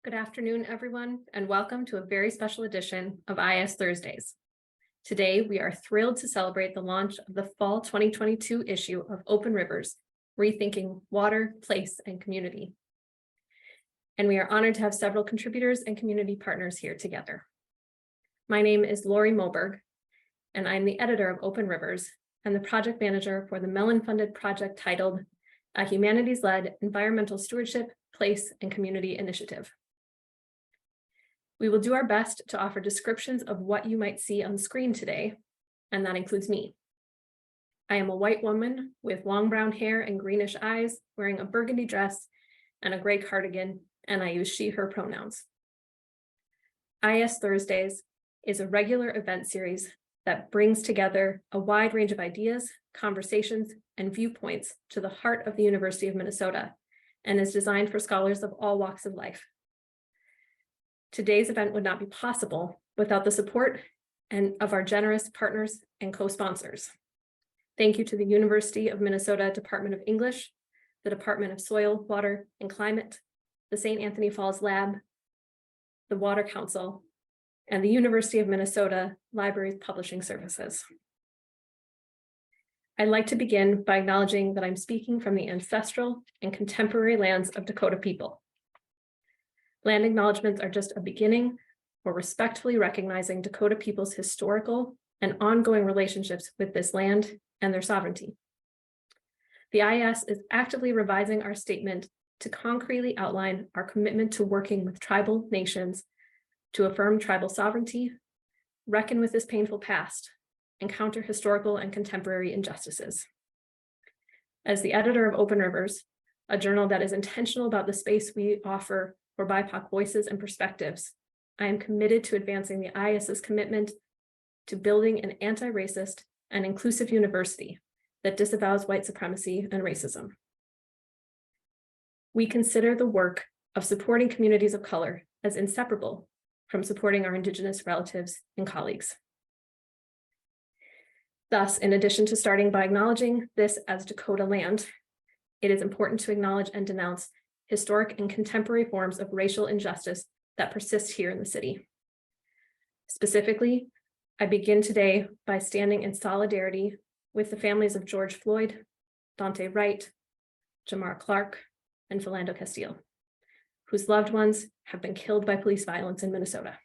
Good afternoon, everyone, and welcome to a very special edition of IS Thursdays. Today, we are thrilled to celebrate the launch of the fall 2022 issue of Open Rivers, Rethinking Water, Place, and Community. And we are honored to have several contributors and community partners here together. My name is Lori Moberg, and I'm the editor of Open Rivers and the project manager for the Mellon-funded project titled A Humanities-Led Environmental Stewardship, Place, and Community Initiative. We will do our best to offer descriptions of what you might see on screen today, and that includes me. I am a white woman with long brown hair and greenish eyes, wearing a burgundy dress and a gray cardigan, and I use she, her pronouns. IS Thursdays is a regular event series that brings together a wide range of ideas, conversations, and viewpoints to the heart of the University of Minnesota, and is designed for scholars of all walks of life. Today's event would not be possible without the support of our generous partners and co-sponsors. Thank you to the University of Minnesota Department of English, the Department of Soil, Water, and Climate, the St. Anthony Falls Lab, the Water Council, and the University of Minnesota Libraries Publishing Services. I'd like to begin by acknowledging that I'm speaking from the ancestral and contemporary lands of Dakota people. Land acknowledgements are just a beginning for respectfully recognizing Dakota people's historical and ongoing relationships with this land and their sovereignty. The IS is actively revising our statement to concretely outline our commitment to working with tribal nations to affirm tribal sovereignty, reckon with this painful past, and counter historical and contemporary injustices. As the editor of Open Rivers, a journal that is intentional about the space we offer for BIPOC voices and perspectives, I am committed to advancing the IS's commitment to building an anti-racist and inclusive university that disavows white supremacy and racism. We consider the work of supporting communities of color as inseparable from supporting our Indigenous relatives and colleagues. Thus, in addition to starting by acknowledging this as Dakota land, it is important to acknowledge and denounce historic and contemporary forms of racial injustice that persist here in the city. Specifically, I begin today by standing in solidarity with the families of George Floyd, Dante Wright, Jamar Clark, and Philando Castile, whose loved ones have been killed by police violence in Minnesota.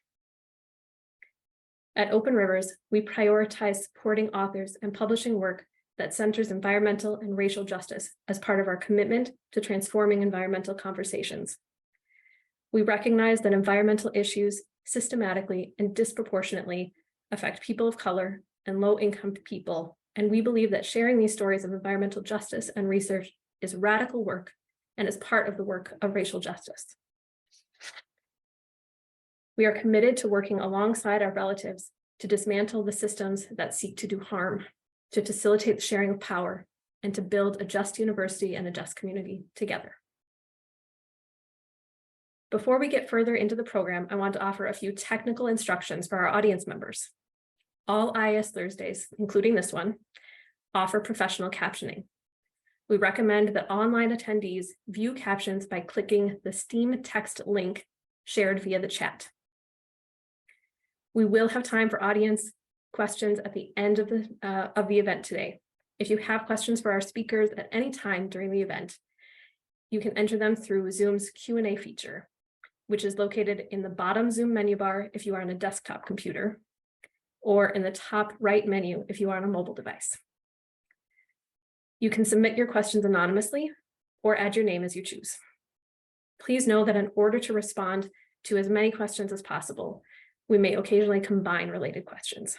At Open Rivers, we prioritize supporting authors and publishing work that centers environmental and racial justice as part of our commitment to transforming environmental conversations. We recognize that environmental issues systematically and disproportionately affect people of color and low-income people, and we believe that sharing these stories of environmental justice and research is radical work and is part of the work of racial justice. We are committed to working alongside our relatives to dismantle the systems that seek to do harm, to facilitate the sharing of power, and to build a just university and a just community together. Before we get further into the program, I want to offer a few technical instructions for our audience members. All IS Thursdays, including this one, offer professional captioning. We recommend that online attendees view captions by clicking the Steam text link shared via the chat. We will have time for audience questions at the end of the event today. If you have questions for our speakers at any time during the event, you can enter them through Zoom's Q&A feature, which is located in the bottom Zoom menu bar if you are on a desktop computer, or in the top right menu if you are on a mobile device. You can submit your questions anonymously or add your name as you choose. Please know that in order to respond to as many questions as possible, we may occasionally combine related questions.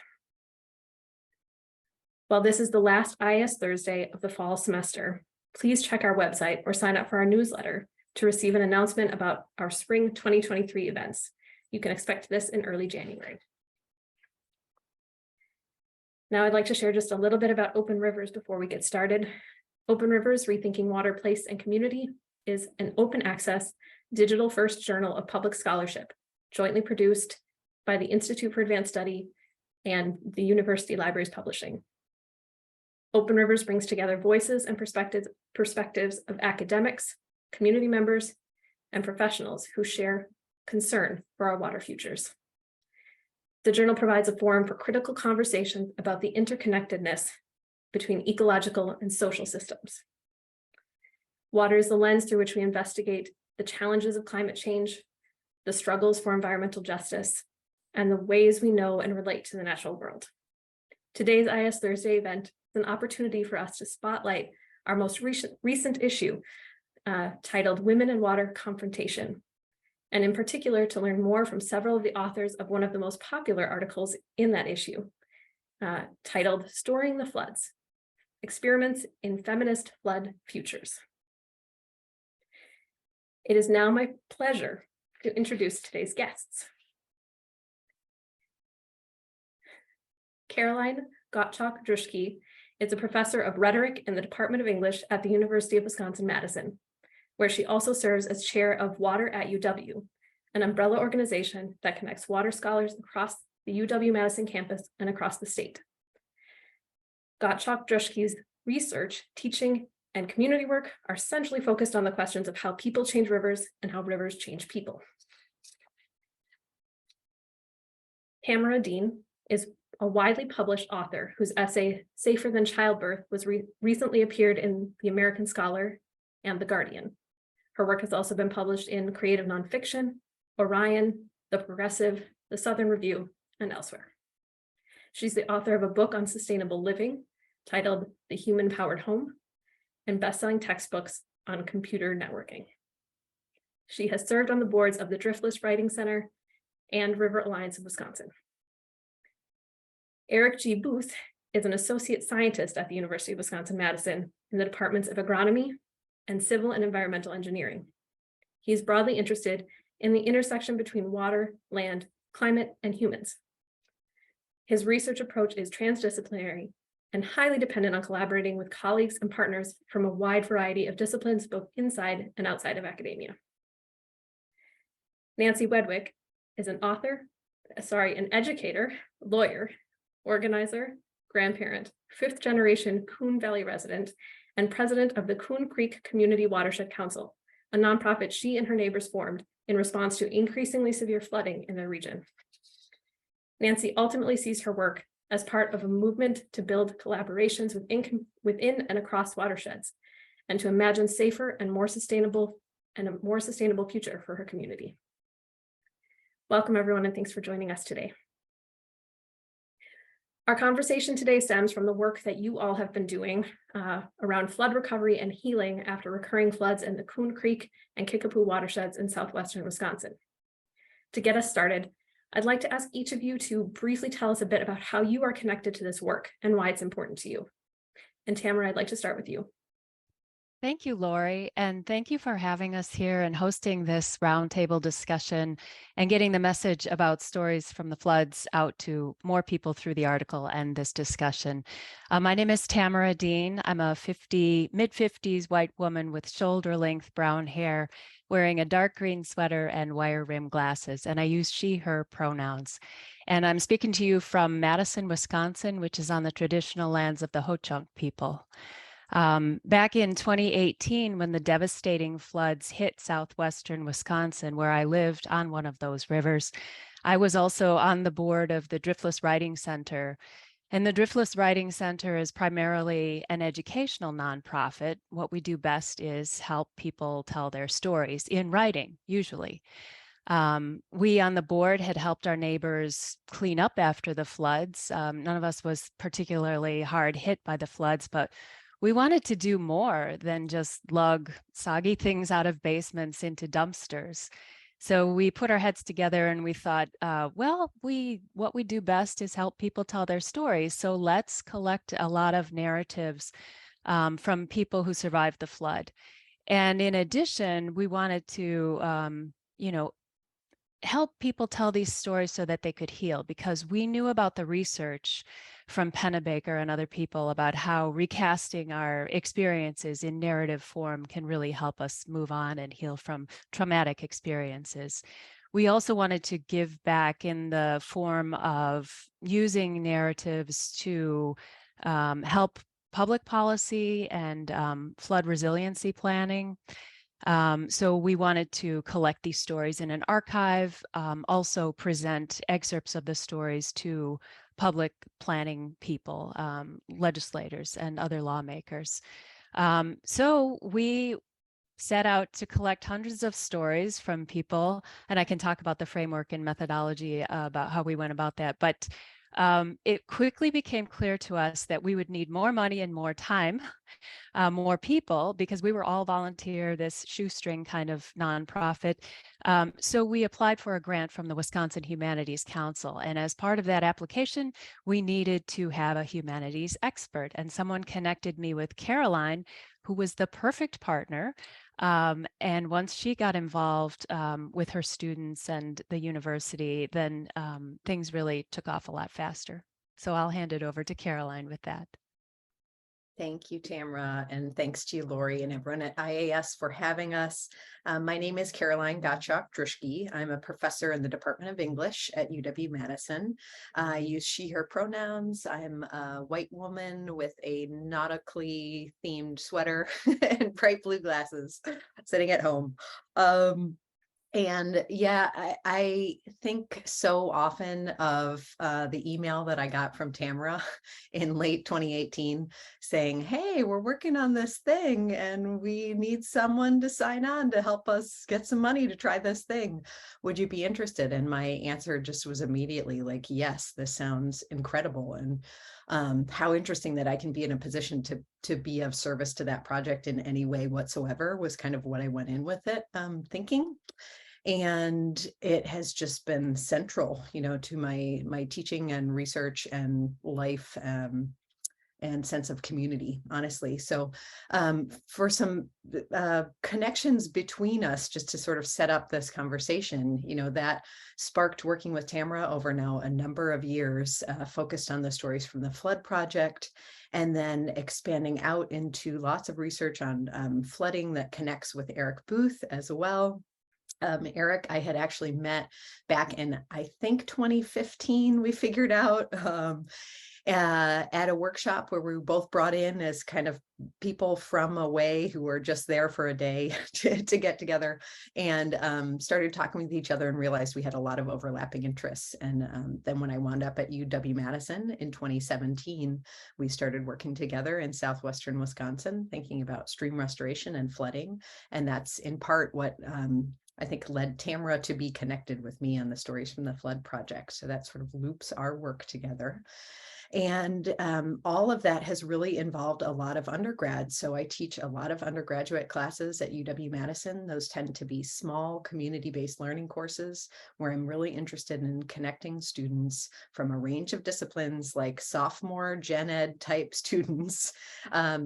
While this is the last IS Thursday of the fall semester, please check our website or sign up for our newsletter to receive an announcement about our spring 2023 events. You can expect this in early January. Now I'd like to share just a little bit about Open Rivers before we get started. Open Rivers, Rethinking Water, Place, and Community is an open access, digital first journal of public scholarship, jointly produced by the Institute for Advanced Study and the University Libraries Publishing. Open Rivers brings together voices and perspectives of academics, community members, and professionals who share concern for our water futures. The journal provides a forum for critical conversation about the interconnectedness between ecological and social systems. Water is the lens through which we investigate the challenges of climate change, the struggles for environmental justice, and the ways we know and relate to the natural world. Today's IS Thursday event is an opportunity for us to spotlight our most recent issue titled Women and Water Confrontation, and in particular to learn more from several of the authors of one of the most popular articles in that issue, titled Storing the Floods, Experiments in Feminist Flood Futures. It is now my pleasure to introduce today's guests. Caroline Gottschalk Druschke is a professor of rhetoric in the Department of English at the University of Wisconsin-Madison, where she also serves as chair of Water at UW, an umbrella organization that connects water scholars across the UW-Madison campus and across the state. Gottschalk Druschke's research, teaching, and community work are centrally focused on the questions of how people change rivers and how rivers change people. Tamara Dean is a widely published author whose essay, Safer Than Childbirth, was recently appeared in The American Scholar and The Guardian. Her work has also been published in Creative Nonfiction, Orion, The Progressive, The Southern Review, and elsewhere. She's the author of a book on sustainable living titled The Human-Powered Home, and best-selling textbooks on computer networking. She has served on the boards of the Driftless Writing Center and River Alliance of Wisconsin. Eric G. Booth is an associate scientist at the University of Wisconsin-Madison in the departments of agronomy and civil and environmental engineering. He is broadly interested in the intersection between water, land, climate, and humans. His research approach is transdisciplinary and highly dependent on collaborating with colleagues and partners from a wide variety of disciplines, both inside and outside of academia. Nancy Wedwick is an educator, lawyer, organizer, grandparent, fifth-generation Coon Valley resident, and president of the Coon Creek Community Watershed Council, a nonprofit she and her neighbors formed in response to increasingly severe flooding in their region. Nancy ultimately sees her work as part of a movement to build collaborations within and across watersheds, and to imagine safer and more sustainable future for her community. Welcome, everyone, and thanks for joining us today. Our conversation today stems from the work that you all have been doing around flood recovery and healing after recurring floods in the Coon Creek and Kickapoo watersheds in southwestern Wisconsin. To get us started, I'd like to ask each of you to briefly tell us a bit about how you are connected to this work and why it's important to you. And Tamara, I'd like to start with you. Thank you, Lori, and thank you for having us here and hosting this roundtable discussion and getting the message about stories from the floods out to more people through the article and this discussion. My name is Tamara Dean. I'm a mid-50s white woman with shoulder-length brown hair, wearing a dark green sweater and wire-rimmed glasses, and I use she, her pronouns. And I'm speaking to you from Madison, Wisconsin, which is on the traditional lands of the Ho-Chunk people. Back in 2018, when the devastating floods hit southwestern Wisconsin, where I lived on one of those rivers, I was also on the board of the Driftless Writing Center. And the Driftless Writing Center is primarily an educational nonprofit. What we do best is help people tell their stories in writing, usually. We on the board had helped our neighbors clean up after the floods. None of us was particularly hard hit by the floods, but we wanted to do more than just lug soggy things out of basements into dumpsters. So we put our heads together and we thought, what we do best is help people tell their stories. So let's collect a lot of narratives from people who survived the flood. And in addition, we wanted to, help people tell these stories so that they could heal, because we knew about the research from Pennebaker and other people about how recasting our experiences in narrative form can really help us move on and heal from traumatic experiences. We also wanted to give back in the form of using narratives to help public policy and flood resiliency planning. So we wanted to collect these stories in an archive, also present excerpts of the stories to public planning people, legislators, and other lawmakers. So we set out to collect hundreds of stories from people, and I can talk about the framework and methodology about how we went about that. But it quickly became clear to us that we would need more money and more time, more people, because we were all volunteer, this shoestring kind of nonprofit. So we applied for a grant from the Wisconsin Humanities Council. And as part of that application, we needed to have a humanities expert. And someone connected me with Caroline, who was the perfect partner. And once she got involved with her students and the university, then things really took off a lot faster. So I'll hand it over to Caroline with that. Thank you, Tamara, and thanks to you, Lori, and everyone at IAS for having us. My name is Caroline Gottschalk Druschke. I'm a professor in the Department of English at UW-Madison. I use she, her pronouns. I'm a white woman with a nautically themed sweater and bright blue glasses sitting at home. And yeah, I think so often of the email that I got from Tamara in late 2018 saying, hey, we're working on this thing and we need someone to sign on to help us get some money to try this thing. Would you be interested? And my answer just was immediately like, yes, this sounds incredible. And how interesting that I can be in a position to be of service to that project in any way whatsoever was kind of what I went in with it thinking. And it has just been central, to my teaching and research and life and sense of community, honestly. So for some connections between us, just to sort of set up this conversation, that sparked working with Tamara over now a number of years, focused on the stories from the Flood Project, and then expanding out into lots of research on flooding that connects with Eric Booth as well. Eric, I had actually met back in, I think, 2015, we figured out at a workshop where we were both brought in as kind of people from away who were just there for a day to get together and started talking with each other and realized we had a lot of overlapping interests. And then when I wound up at UW-Madison in 2017, we started working together in southwestern Wisconsin, thinking about stream restoration and flooding. And that's in part what I think led Tamara to be connected with me on the Stories from the Flood Project. So that sort of loops our work together. And all of that has really involved a lot of undergrads. So I teach a lot of undergraduate classes at UW-Madison. Those tend to be small community-based learning courses where I'm really interested in connecting students from a range of disciplines like sophomore gen ed type students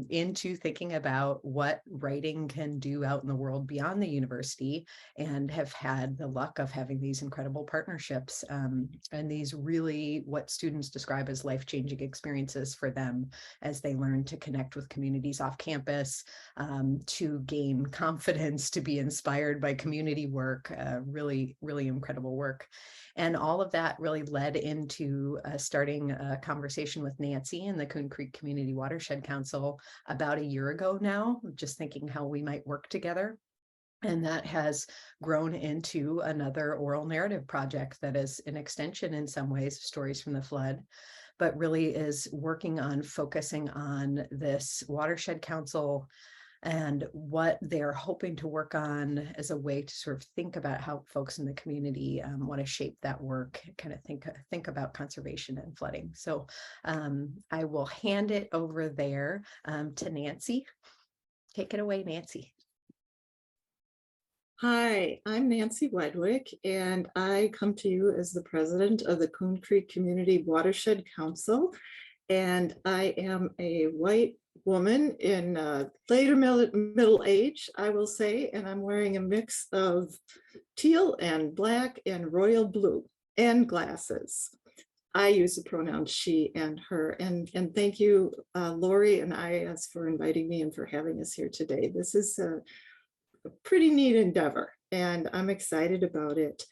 into thinking about what writing can do out in the world beyond the university, and have had the luck of having these incredible partnerships and these really what students describe as life-changing experiences for them as they learn to connect with communities off campus, to gain confidence, to be inspired by community work, really, really incredible work. And all of that really led into starting a conversation with Nancy and the Coon Creek Community Watershed Council about a year ago now, just thinking how we might work together. And that has grown into another oral narrative project that is an extension in some ways of Stories from the Flood, but really is working on focusing on this watershed council and what they're hoping to work on as a way to sort of think about how folks in the community want to shape that work, kind of think about conservation and flooding. So I will hand it over there to Nancy. Take it away, Nancy. Hi, I'm Nancy Wedwick, and I come to you as the president of the Coon Creek Community Watershed Council. And I am a white woman in later middle age, I will say, and I'm wearing a mix of teal and black and royal blue and glasses. I use the pronouns she and her. And thank you, Lori and IAS, for inviting me and for having us here today. This is a pretty neat endeavor, and I'm excited about it.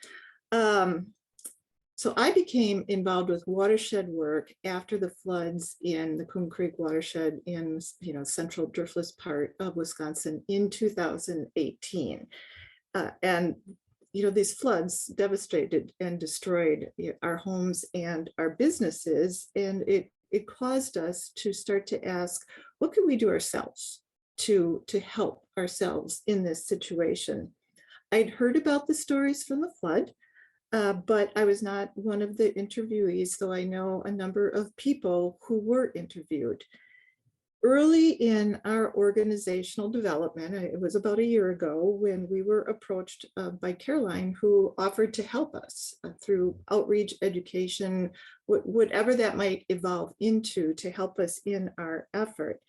So I became involved with watershed work after the floods in the Coombe Creek watershed in, central driftless part of Wisconsin in 2018. And these floods devastated and destroyed our homes and our businesses. And it caused us to start to ask, what can we do ourselves to help ourselves in this situation? I'd heard about the stories from the flood, but I was not one of the interviewees, though I know a number of people who were interviewed. Early in our organizational development, it was about a year ago when we were approached by Caroline, who offered to help us through outreach, education, whatever that might evolve into, to help us in our effort.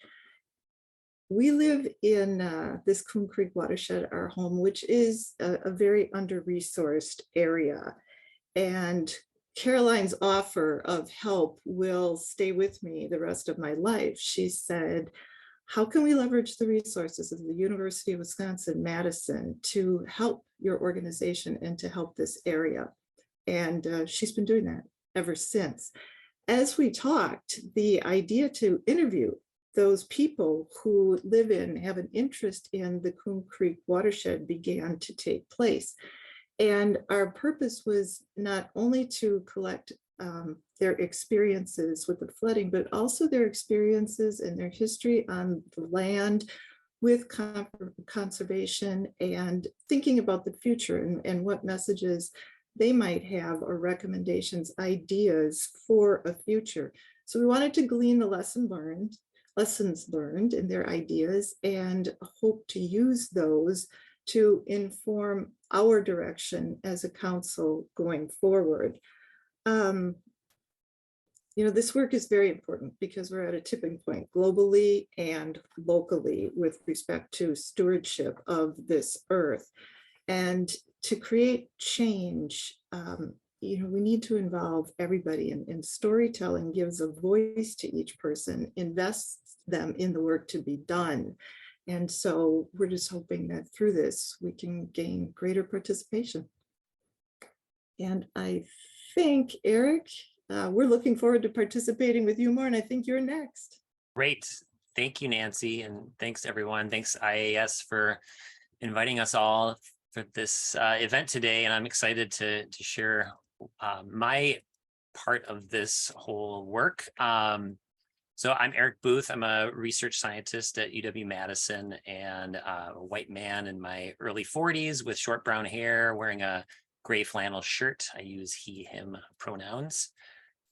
We live in this Coombe Creek watershed, our home, which is a very under-resourced area. And Caroline's offer of help will stay with me the rest of my life. She said, how can we leverage the resources of the University of Wisconsin-Madison to help your organization and to help this area? And she's been doing that ever since. As we talked, the idea to interview those people who live in, have an interest in the Coombe Creek watershed began to take place. And our purpose was not only to collect their experiences with the flooding, but also their experiences and their history on the land with conservation and thinking about the future and what messages they might have or recommendations, ideas for a future. So we wanted to glean the lessons learned and their ideas and hope to use those to inform our direction as a council going forward. This work is very important because we're at a tipping point globally and locally with respect to stewardship of this earth. And to create change, we need to involve everybody, and storytelling gives a voice to each person, invests them in the work to be done. And so we're just hoping that through this, we can gain greater participation. And I think, Eric, we're looking forward to participating with you more, and I think you're next. Great. Thank you, Nancy, and thanks everyone. Thanks IAS for inviting us all for this event today, and I'm excited to share my part of this whole work. So I'm Eric Booth. I'm a research scientist at UW-Madison and a white man in my early 40s with short brown hair, wearing a gray flannel shirt. I use he, him pronouns.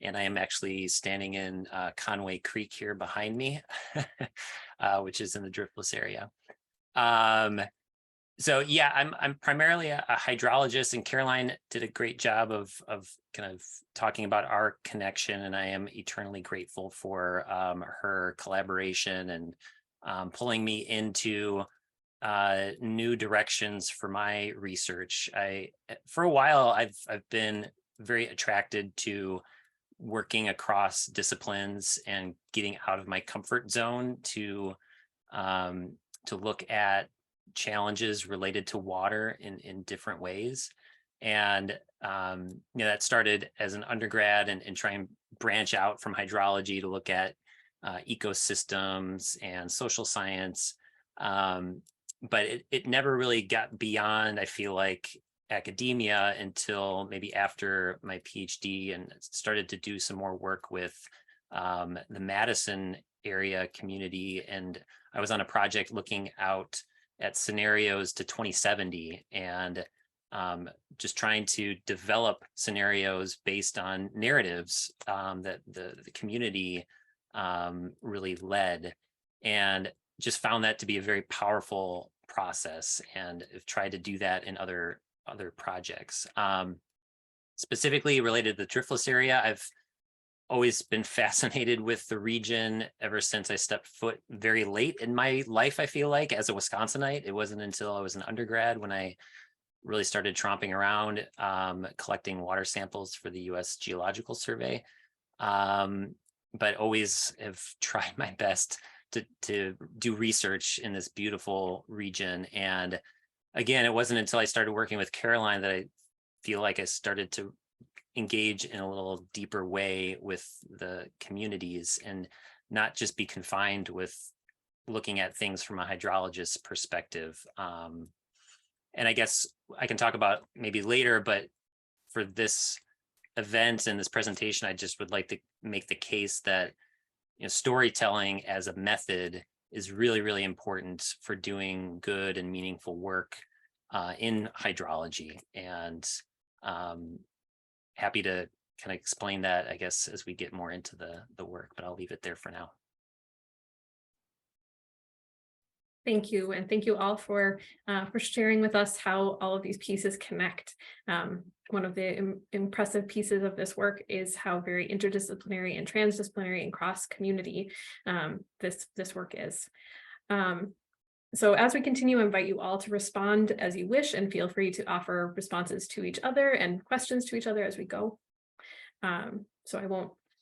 And I am actually standing in Conway Creek here behind me, which is in the driftless area. So yeah, I'm primarily a hydrologist, and Caroline did a great job of kind of talking about our connection, and I am eternally grateful for her collaboration and pulling me into new directions for my research. For a while, I've been very attracted to working across disciplines and getting out of my comfort zone to look at challenges related to water in different ways. And that started as an undergrad and try and branch out from hydrology to look at ecosystems and social science. But it never really got beyond, I feel like, academia until maybe after my PhD, and started to do some more work with the Madison area community. And I was on a project looking out at scenarios to 2070 and just trying to develop scenarios based on narratives that the community really led, and just found that to be a very powerful process, and have tried to do that in other projects. Specifically related to the driftless area, I've always been fascinated with the region ever since I stepped foot very late in my life, I feel like, as a Wisconsinite. It wasn't until I was an undergrad when I really started tromping around collecting water samples for the U.S. Geological Survey. But always have tried my best to do research in this beautiful region. And again, it wasn't until I started working with Caroline that I feel like I started to engage in a little deeper way with the communities and not just be confined with looking at things from a hydrologist's perspective. And I guess I can talk about maybe later, but for this event and this presentation, I just would like to make the case that, you know, storytelling as a method is really, really important for doing good and meaningful work in hydrology. And happy to kind of explain that, I guess, as we get more into the work, but I'll leave it there for now. Thank you, and thank you all for sharing with us how all of these pieces connect. One of the impressive pieces of this work is how very interdisciplinary and transdisciplinary and cross-community this work is. So as we continue, I invite you all to respond as you wish, and feel free to offer responses to each other and questions to each other as we go. So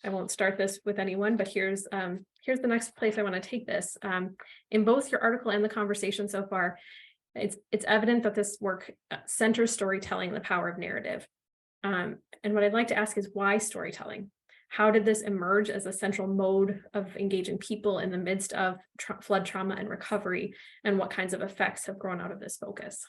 I won't start this with anyone, but here's the next place I want to take this. In both your article and the conversation so far, it's evident that this work centers storytelling, the power of narrative. And what I'd like to ask is, why storytelling? How did this emerge as a central mode of engaging people in the midst of flood trauma and recovery? And what kinds of effects have grown out of this focus?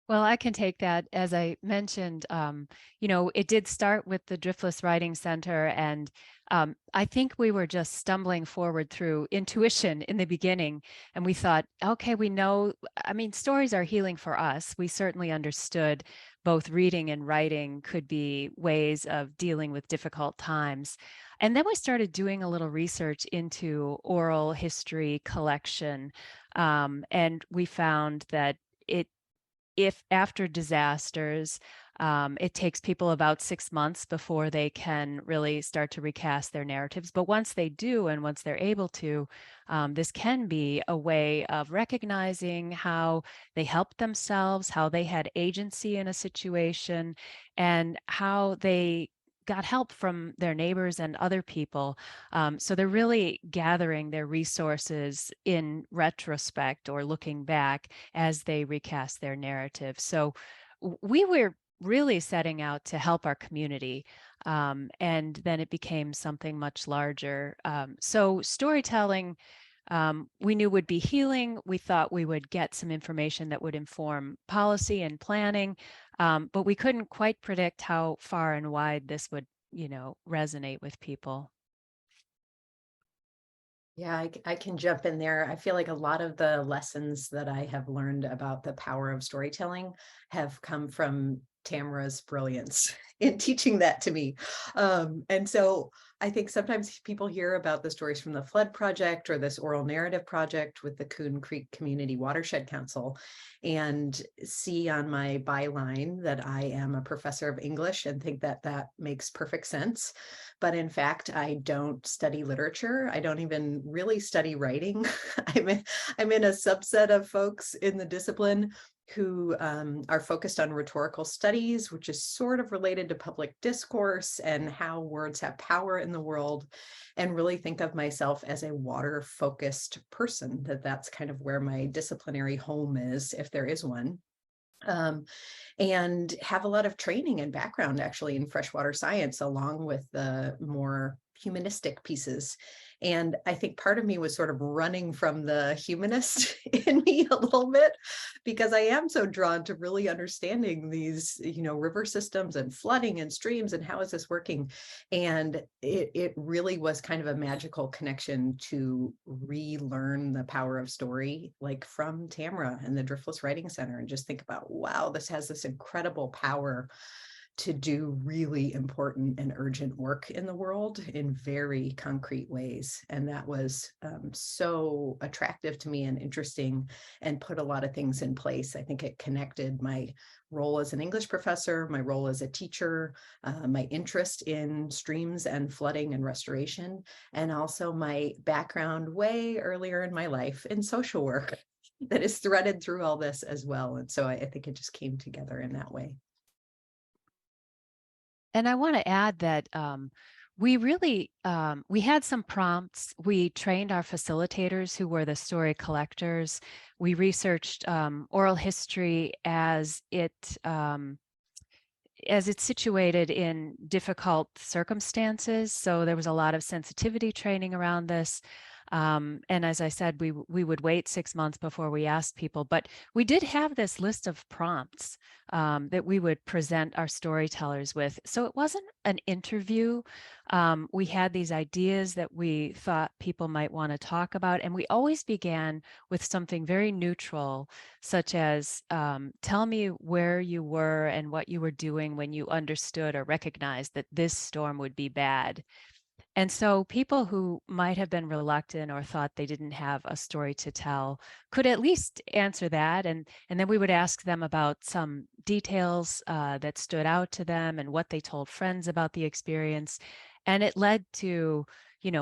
Well, I can take that. As I mentioned, it did start with the Driftless Writing Center, and I think we were just stumbling forward through intuition in the beginning, and we thought, okay, we know, stories are healing for us. We certainly understood both reading and writing could be ways of dealing with difficult times. And then we started doing a little research into oral history collection, and we found that if after disasters, it takes people about 6 months before they can really start to recast their narratives. But once they do, and once they're able to, this can be a way of recognizing how they helped themselves, how they had agency in a situation, and how they got help from their neighbors and other people. So they're really gathering their resources in retrospect or looking back as they recast their narrative. So we were really setting out to help our community. And then it became something much larger. So storytelling, we knew would be healing. We thought we would get some information that would inform policy and planning, but we couldn't quite predict how far and wide this would, resonate with people. Yeah, I can jump in there. I feel like a lot of the lessons that I have learned about the power of storytelling have come from Tamara's brilliance in teaching that to me. And so I think sometimes people hear about the stories from the Flood Project or this oral narrative project with the Coon Creek Community Watershed Council and see on my byline that I am a professor of English and think that that makes perfect sense. But in fact, I don't study literature. I don't even really study writing. I'm in a subset of folks in the discipline who are focused on rhetorical studies, which is sort of related to public discourse and how words have power in the world, and really think of myself as a water-focused person, that's kind of where my disciplinary home is, if there is one. And have a lot of training and background actually in freshwater science, along with the more humanistic pieces. And I think part of me was sort of running from the humanist in me a little bit, because I am so drawn to really understanding these, river systems and flooding and streams and how is this working. And it really was kind of a magical connection to relearn the power of story, like from Tamara and the Driftless Writing Center, and just think about, wow, this has this incredible power to do really important and urgent work in the world in very concrete ways. And that was so attractive to me and interesting, and put a lot of things in place. I think it connected my role as an English professor, my role as a teacher, my interest in streams and flooding and restoration, and also my background way earlier in my life in social work that is threaded through all this as well. And so I think it just came together in that way. And I want to add that we really, we had some prompts. We trained our facilitators who were the story collectors. We researched oral history as it's situated in difficult circumstances. So there was a lot of sensitivity training around this. And as I said, we would wait 6 months before we asked people, but we did have this list of prompts that we would present our storytellers with. So it wasn't an interview. We had these ideas that we thought people might want to talk about, and we always began with something very neutral, such as tell me where you were and what you were doing when you understood or recognized that this storm would be bad. And so people who might have been reluctant or thought they didn't have a story to tell could at least answer that. And then we would ask them about some details that stood out to them and what they told friends about the experience. And it led to,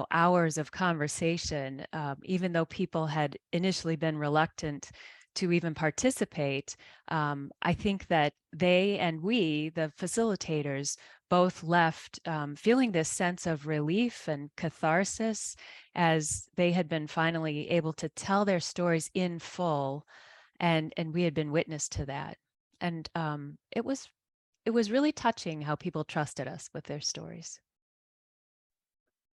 hours of conversation, even though people had initially been reluctant to even participate. I think that they and we, the facilitators, both left feeling this sense of relief and catharsis as they had been finally able to tell their stories in full, and we had been witness to that. And it was really touching how people trusted us with their stories.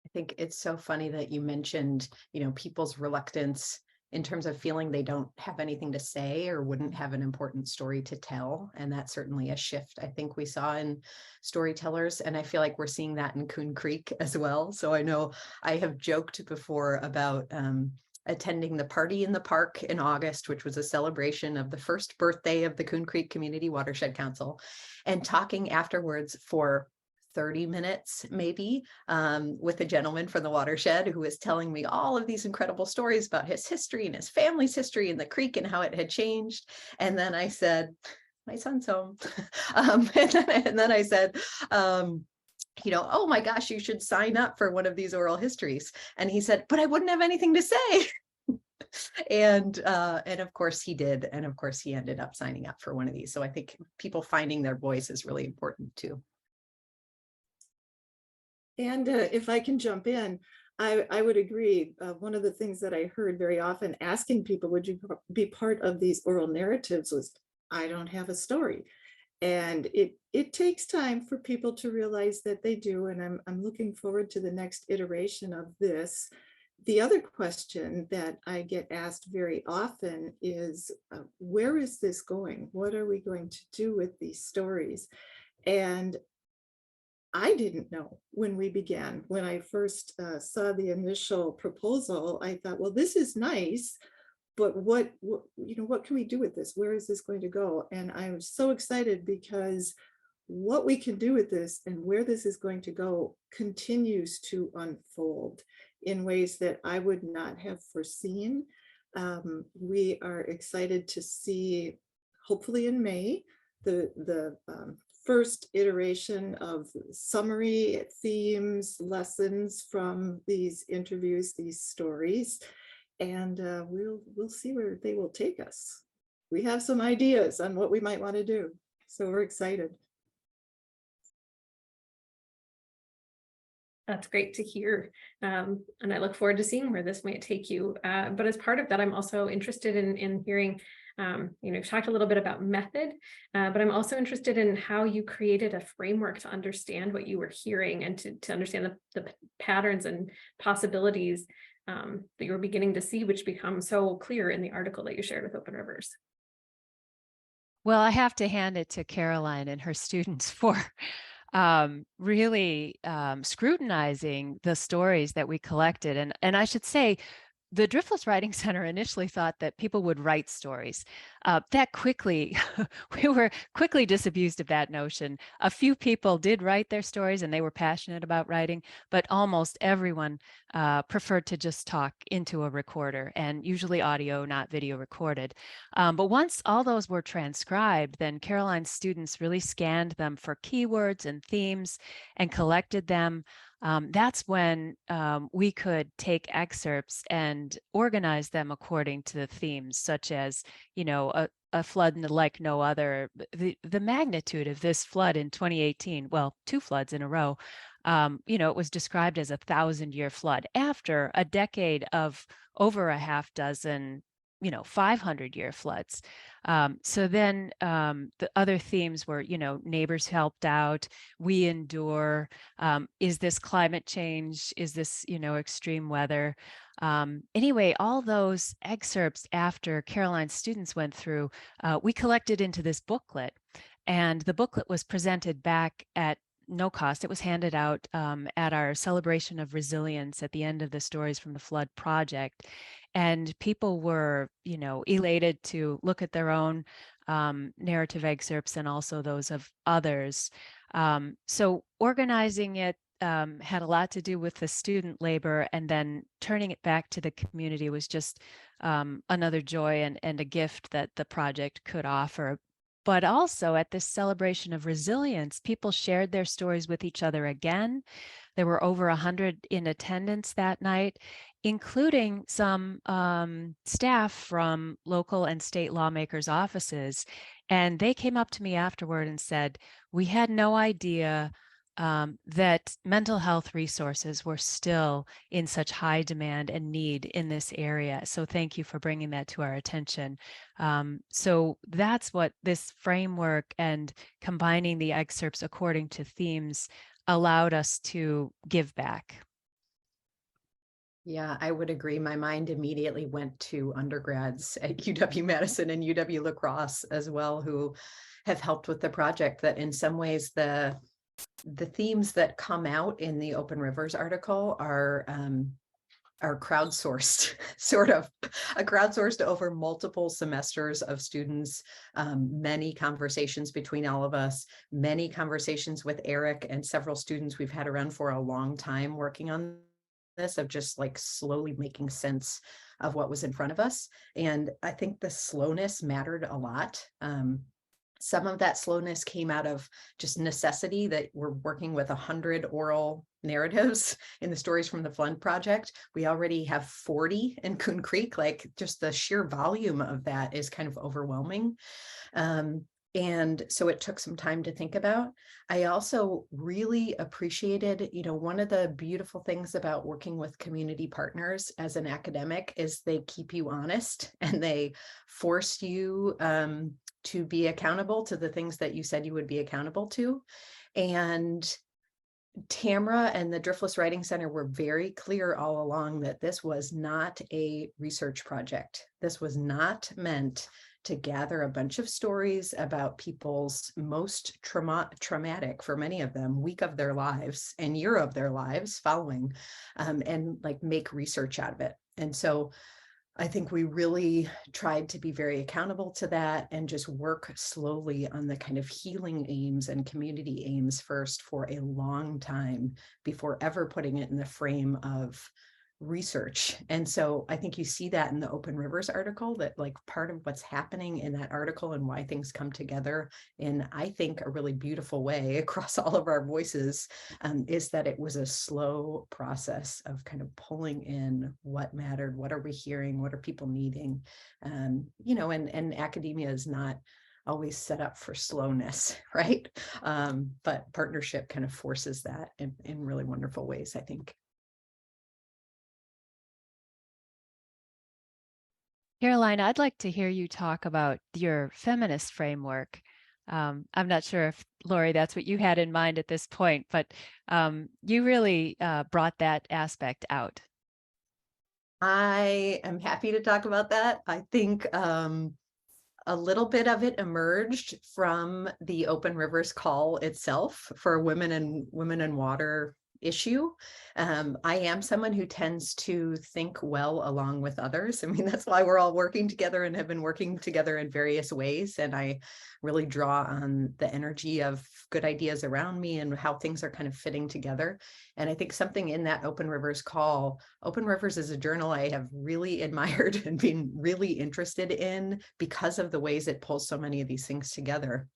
I think it's so funny that you mentioned, people's reluctance in terms of feeling they don't have anything to say or wouldn't have an important story to tell. And that's certainly a shift I think we saw in storytellers. And I feel like we're seeing that in Coon Creek as well. So I know I have joked before about attending the party in the park in August, which was a celebration of the first birthday of the Coon Creek Community Watershed Council, and talking afterwards for 30 minutes maybe with a gentleman from the watershed who was telling me all of these incredible stories about his history and his family's history in the creek and how it had changed. And then I said, my son's home. And then I said, oh my gosh, you should sign up for one of these oral histories. And he said, but I wouldn't have anything to say. And of course he did. And of course he ended up signing up for one of these. So I think people finding their voice is really important too. And if I can jump in, I would agree. One of the things that I heard very often asking people, would you be part of these oral narratives, was, I don't have a story. And it takes time for people to realize that they do. And I'm looking forward to the next iteration of this. The other question that I get asked very often is, where is this going? What are we going to do with these stories? And I didn't know when we began. When I first saw the initial proposal, I thought, well, this is nice, but what can we do with this? Where is this going to go? And I was so excited because what we can do with this and where this is going to go continues to unfold in ways that I would not have foreseen. We are excited to see, hopefully in May, the first iteration of summary themes, lessons from these interviews, these stories, and we'll see where they will take us. We have some ideas on what we might want to do, so we're excited. That's great to hear. And I look forward to seeing where this might take you. But as part of that, I'm also interested in hearing, you've talked a little bit about method, but I'm also interested in how you created a framework to understand what you were hearing and to understand the patterns and possibilities that you were beginning to see, which become so clear in the article that you shared with Open Rivers. Well, I have to hand it to Caroline and her students for really scrutinizing the stories that we collected. And I should say, the Driftless Writing Center initially thought that people would write stories. That quickly, we were quickly disabused of that notion. A few people did write their stories and they were passionate about writing, but almost everyone preferred to just talk into a recorder, and usually audio, not video recorded. But once all those were transcribed, then Caroline's students really scanned them for keywords and themes and collected them. that's when we could take excerpts and organize them according to the themes, such as, a flood like no other. The magnitude of this flood in 2018, well, 2 floods in a row, it was described as a 1,000-year flood after a decade of over a half dozen 500-year floods. So then the other themes were, neighbors helped out, we endure, is this climate change, is this, extreme weather? Anyway, all those excerpts after Caroline's students went through, we collected into this booklet, and the booklet was presented back at no cost. It was handed out at our celebration of resilience at the end of the Stories from the Flood project. And people were, elated to look at their own narrative excerpts and also those of others. So organizing it had a lot to do with the student labor, and then turning it back to the community was just another joy and a gift that the project could offer. But also at this celebration of resilience, people shared their stories with each other again. There were over 100 in attendance that night, including some staff from local and state lawmakers' offices. And they came up to me afterward and said, we had no idea that mental health resources were still in such high demand and need in this area. So thank you for bringing that to our attention. So that's what this framework and combining the excerpts according to themes allowed us to give back. Yeah, I would agree. My mind immediately went to undergrads at UW-Madison and UW-La Crosse as well, who have helped with the project. That in some ways the themes that come out in the Open Rivers article are crowdsourced, sort of crowdsourced over multiple semesters of students, many conversations between all of us, many conversations with Eric and several students we've had around for a long time working on this, of just like slowly making sense of what was in front of us. And I think the slowness mattered a lot. Some of that slowness came out of just necessity, that we're working with 100 oral narratives in the Stories from the Flood project. We already have 40 in Coon Creek. Like, just the sheer volume of that is kind of overwhelming. And so it took some time to think about. I also really appreciated, one of the beautiful things about working with community partners as an academic is they keep you honest, and they force you to be accountable to the things that you said you would be accountable to. And Tamra and the Driftless Writing Center were very clear all along that this was not a research project. This was not meant to gather a bunch of stories about people's most traumatic, for many of them, week of their lives and year of their lives following, and like make research out of it. And so I think we really tried to be very accountable to that and just work slowly on the kind of healing aims and community aims first for a long time before ever putting it in the frame of research. And so I think you see that in the Open Rivers article, that like part of what's happening in that article and why things come together in, I think, a really beautiful way across all of our voices, is that it was a slow process of kind of pulling in what mattered, what are we hearing, what are people needing, and academia is not always set up for slowness, right? But partnership kind of forces that in really wonderful ways, I think. Caroline, I'd like to hear you talk about your feminist framework. I'm not sure if, Lori, that's what you had in mind at this point, but you really brought that aspect out. I am happy to talk about that. I think a little bit of it emerged from the Open Rivers call itself for women and water issue. I am someone who tends to think well along with others. I mean, that's why we're all working together and have been working together in various ways. And I really draw on the energy of good ideas around me and how things are kind of fitting together. And I think something in that Open Rivers call, Open Rivers is a journal I have really admired and been really interested in because of the ways it pulls so many of these things together.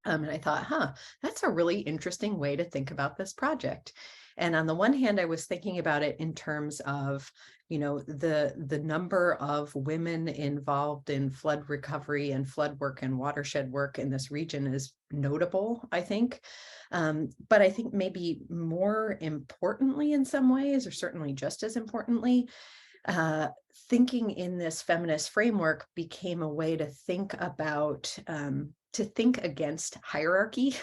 And I thought, that's a really interesting way to think about this project. And on the one hand, I was thinking about it in terms of, the number of women involved in flood recovery and flood work and watershed work in this region is notable, I think. But I think maybe more importantly in some ways, or certainly just as importantly, thinking in this feminist framework became a way to think about, to think against hierarchy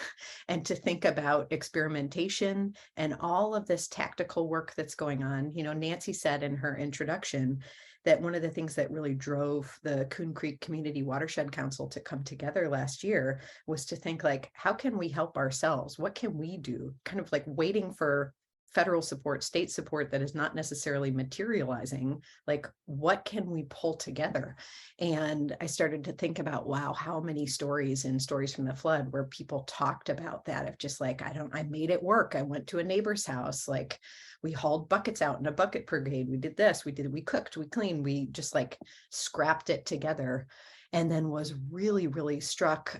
and to think about experimentation and all of this tactical work that's going on. Nancy said in her introduction that one of the things that really drove the Coon Creek Community Watershed Council to come together last year was to think like, how can we help ourselves? What can we do? Kind of like waiting for federal support, state support that is not necessarily materializing, like what can we pull together? And I started to think about, wow, how many stories in Stories from the Flood where people talked about that of just like, I made it work. I went to a neighbor's house, like we hauled buckets out in a bucket brigade. We did this, we cooked, we cleaned, we just like scrapped it together. And then was really, really struck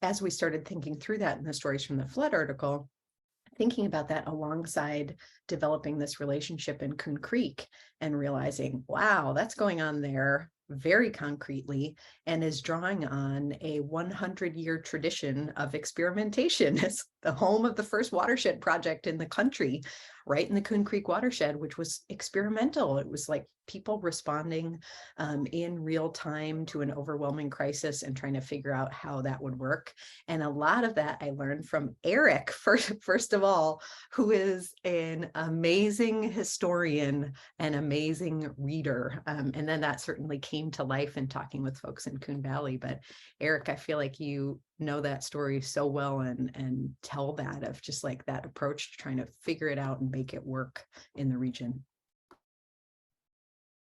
as we started thinking through that in the Stories from the Flood article, thinking about that alongside developing this relationship in Coon Creek and realizing, wow, that's going on there very concretely and is drawing on a 100-year tradition of experimentation. It's the home of the first watershed project in the country, right in the Coon Creek watershed, which was experimental. It was like people responding in real time to an overwhelming crisis and trying to figure out how that would work. And a lot of that I learned from Eric, first of all, who is an amazing historian, an amazing reader. And then that certainly came to life in talking with folks in Coon Valley. But Eric, I feel like you know that story so well and tell that of just like that approach to trying to figure it out and make it work in the region.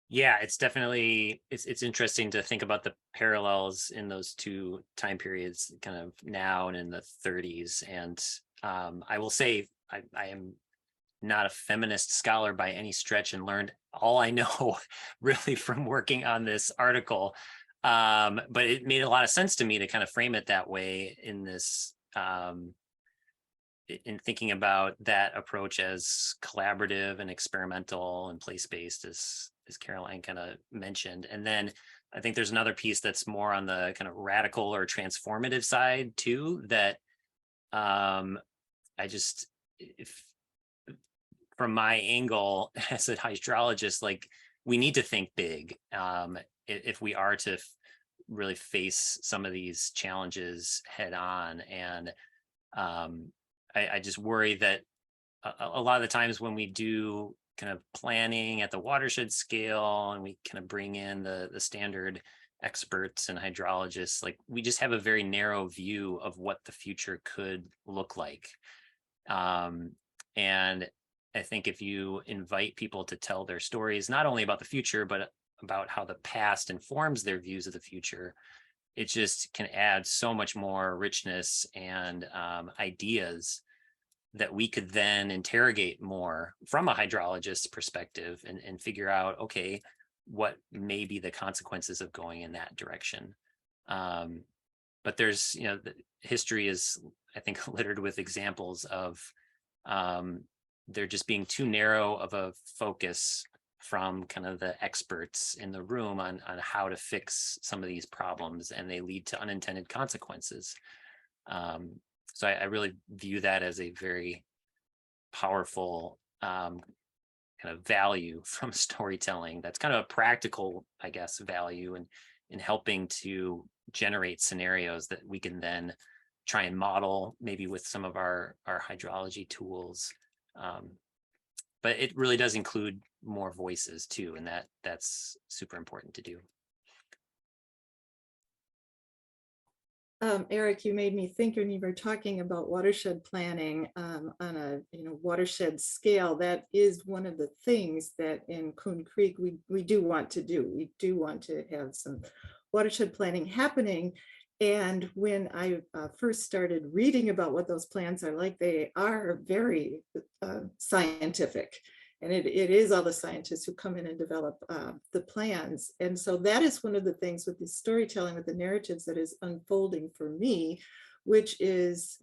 Yeah, it's definitely, it's interesting to think about the parallels in those two time periods, kind of now and in the 30s. And I will say I am not a feminist scholar by any stretch and learned all I know really from working on this article. But it made a lot of sense to me to kind of frame it that way in this, in thinking about that approach as collaborative and experimental and place-based, as Caroline kind of mentioned. And then I think there's another piece that's more on the kind of radical or transformative side too, that if from my angle as a hydrologist, like we need to think big if we are to really face some of these challenges head on. And I just worry that a lot of the times when we do kind of planning at the watershed scale and we kind of bring in the standard experts and hydrologists, like we just have a very narrow view of what the future could look like. And I think if you invite people to tell their stories, not only about the future, but about how the past informs their views of the future, it just can add so much more richness and ideas that we could then interrogate more from a hydrologist's perspective and figure out, okay, what may be the consequences of going in that direction. But there's, the history is, I think, littered with examples of there just being too narrow of a focus from kind of the experts in the room on how to fix some of these problems, and they lead to unintended consequences. So I really view that as a very powerful kind of value from storytelling. That's kind of a practical, I guess, value in helping to generate scenarios that we can then try and model maybe with some of our hydrology tools. But it really does include more voices too, and that's super important to do. Eric, you made me think when you were talking about watershed planning on a watershed scale. That is one of the things that in Coon Creek we do want to do. We do want to have some watershed planning happening. And when I first started reading about what those plans are like, they are very scientific. And it is all the scientists who come in and develop the plans. And so that is one of the things with the storytelling, with the narratives that is unfolding for me, which is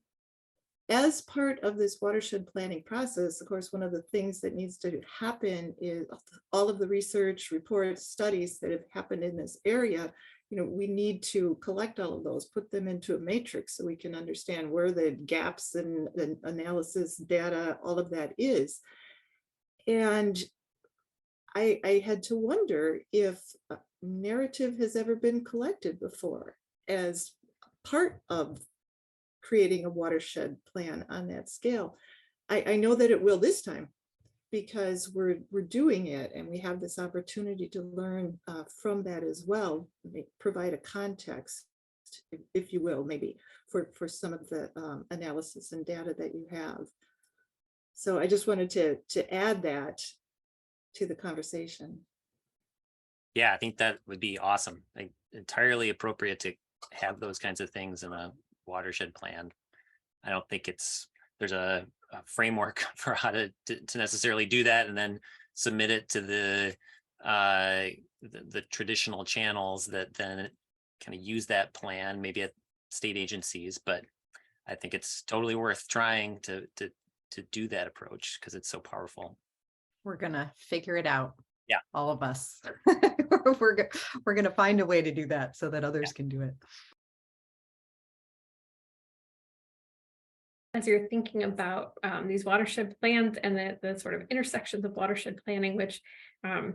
as part of this watershed planning process, of course, one of the things that needs to happen is all of the research, reports, studies that have happened in this area. We need to collect all of those, put them into a matrix so we can understand where the gaps and analysis data, all of that is. And I had to wonder if narrative has ever been collected before as part of creating a watershed plan on that scale. I know that it will this time, because we're doing it and we have this opportunity to learn from that as well, provide a context, if you will, maybe for some of the analysis and data that you have. So I just wanted to add that to the conversation. Yeah, I think that would be awesome. Entirely appropriate to have those kinds of things in a watershed plan. I don't think there's a framework for how to necessarily do that and then submit it to the traditional channels that then kind of use that plan, maybe at state agencies. But I think it's totally worth trying to do that approach because it's so powerful. We're gonna figure it out. Yeah, all of us. We're gonna find a way to do that so that others can do it. As you're thinking about these watershed plans and the sort of intersections of watershed planning, which I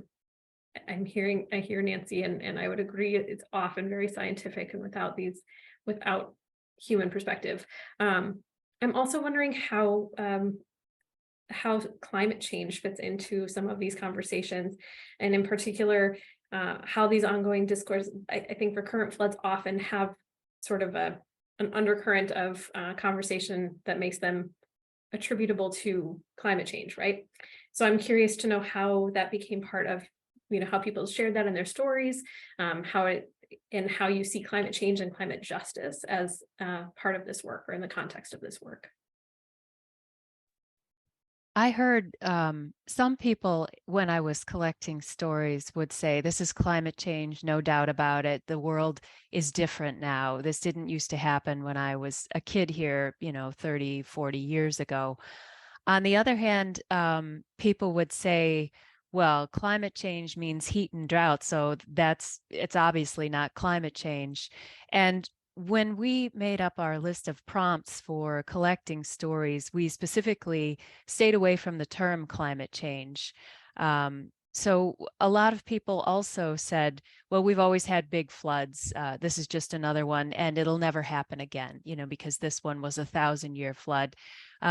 hear Nancy, and I would agree, it's often very scientific and without human perspective. I'm also wondering how climate change fits into some of these conversations, and in particular, how these ongoing discourse, I think recurrent floods often have sort of an undercurrent of conversation that makes them attributable to climate change, right? So I'm curious to know how that became part of, how people shared that in their stories, how you see climate change and climate justice as part of this work or in the context of this work. I heard some people, when I was collecting stories, would say, this is climate change, no doubt about it. The world is different now. This didn't used to happen when I was a kid here, 30, 40 years ago. On the other hand, people would say, well, climate change means heat and drought, so it's obviously not climate change. And when we made up our list of prompts for collecting stories, we specifically stayed away from the term climate change. So a lot of people also said, well, we've always had big floods. This is just another one, and it'll never happen again, because this one was a 1,000-year flood.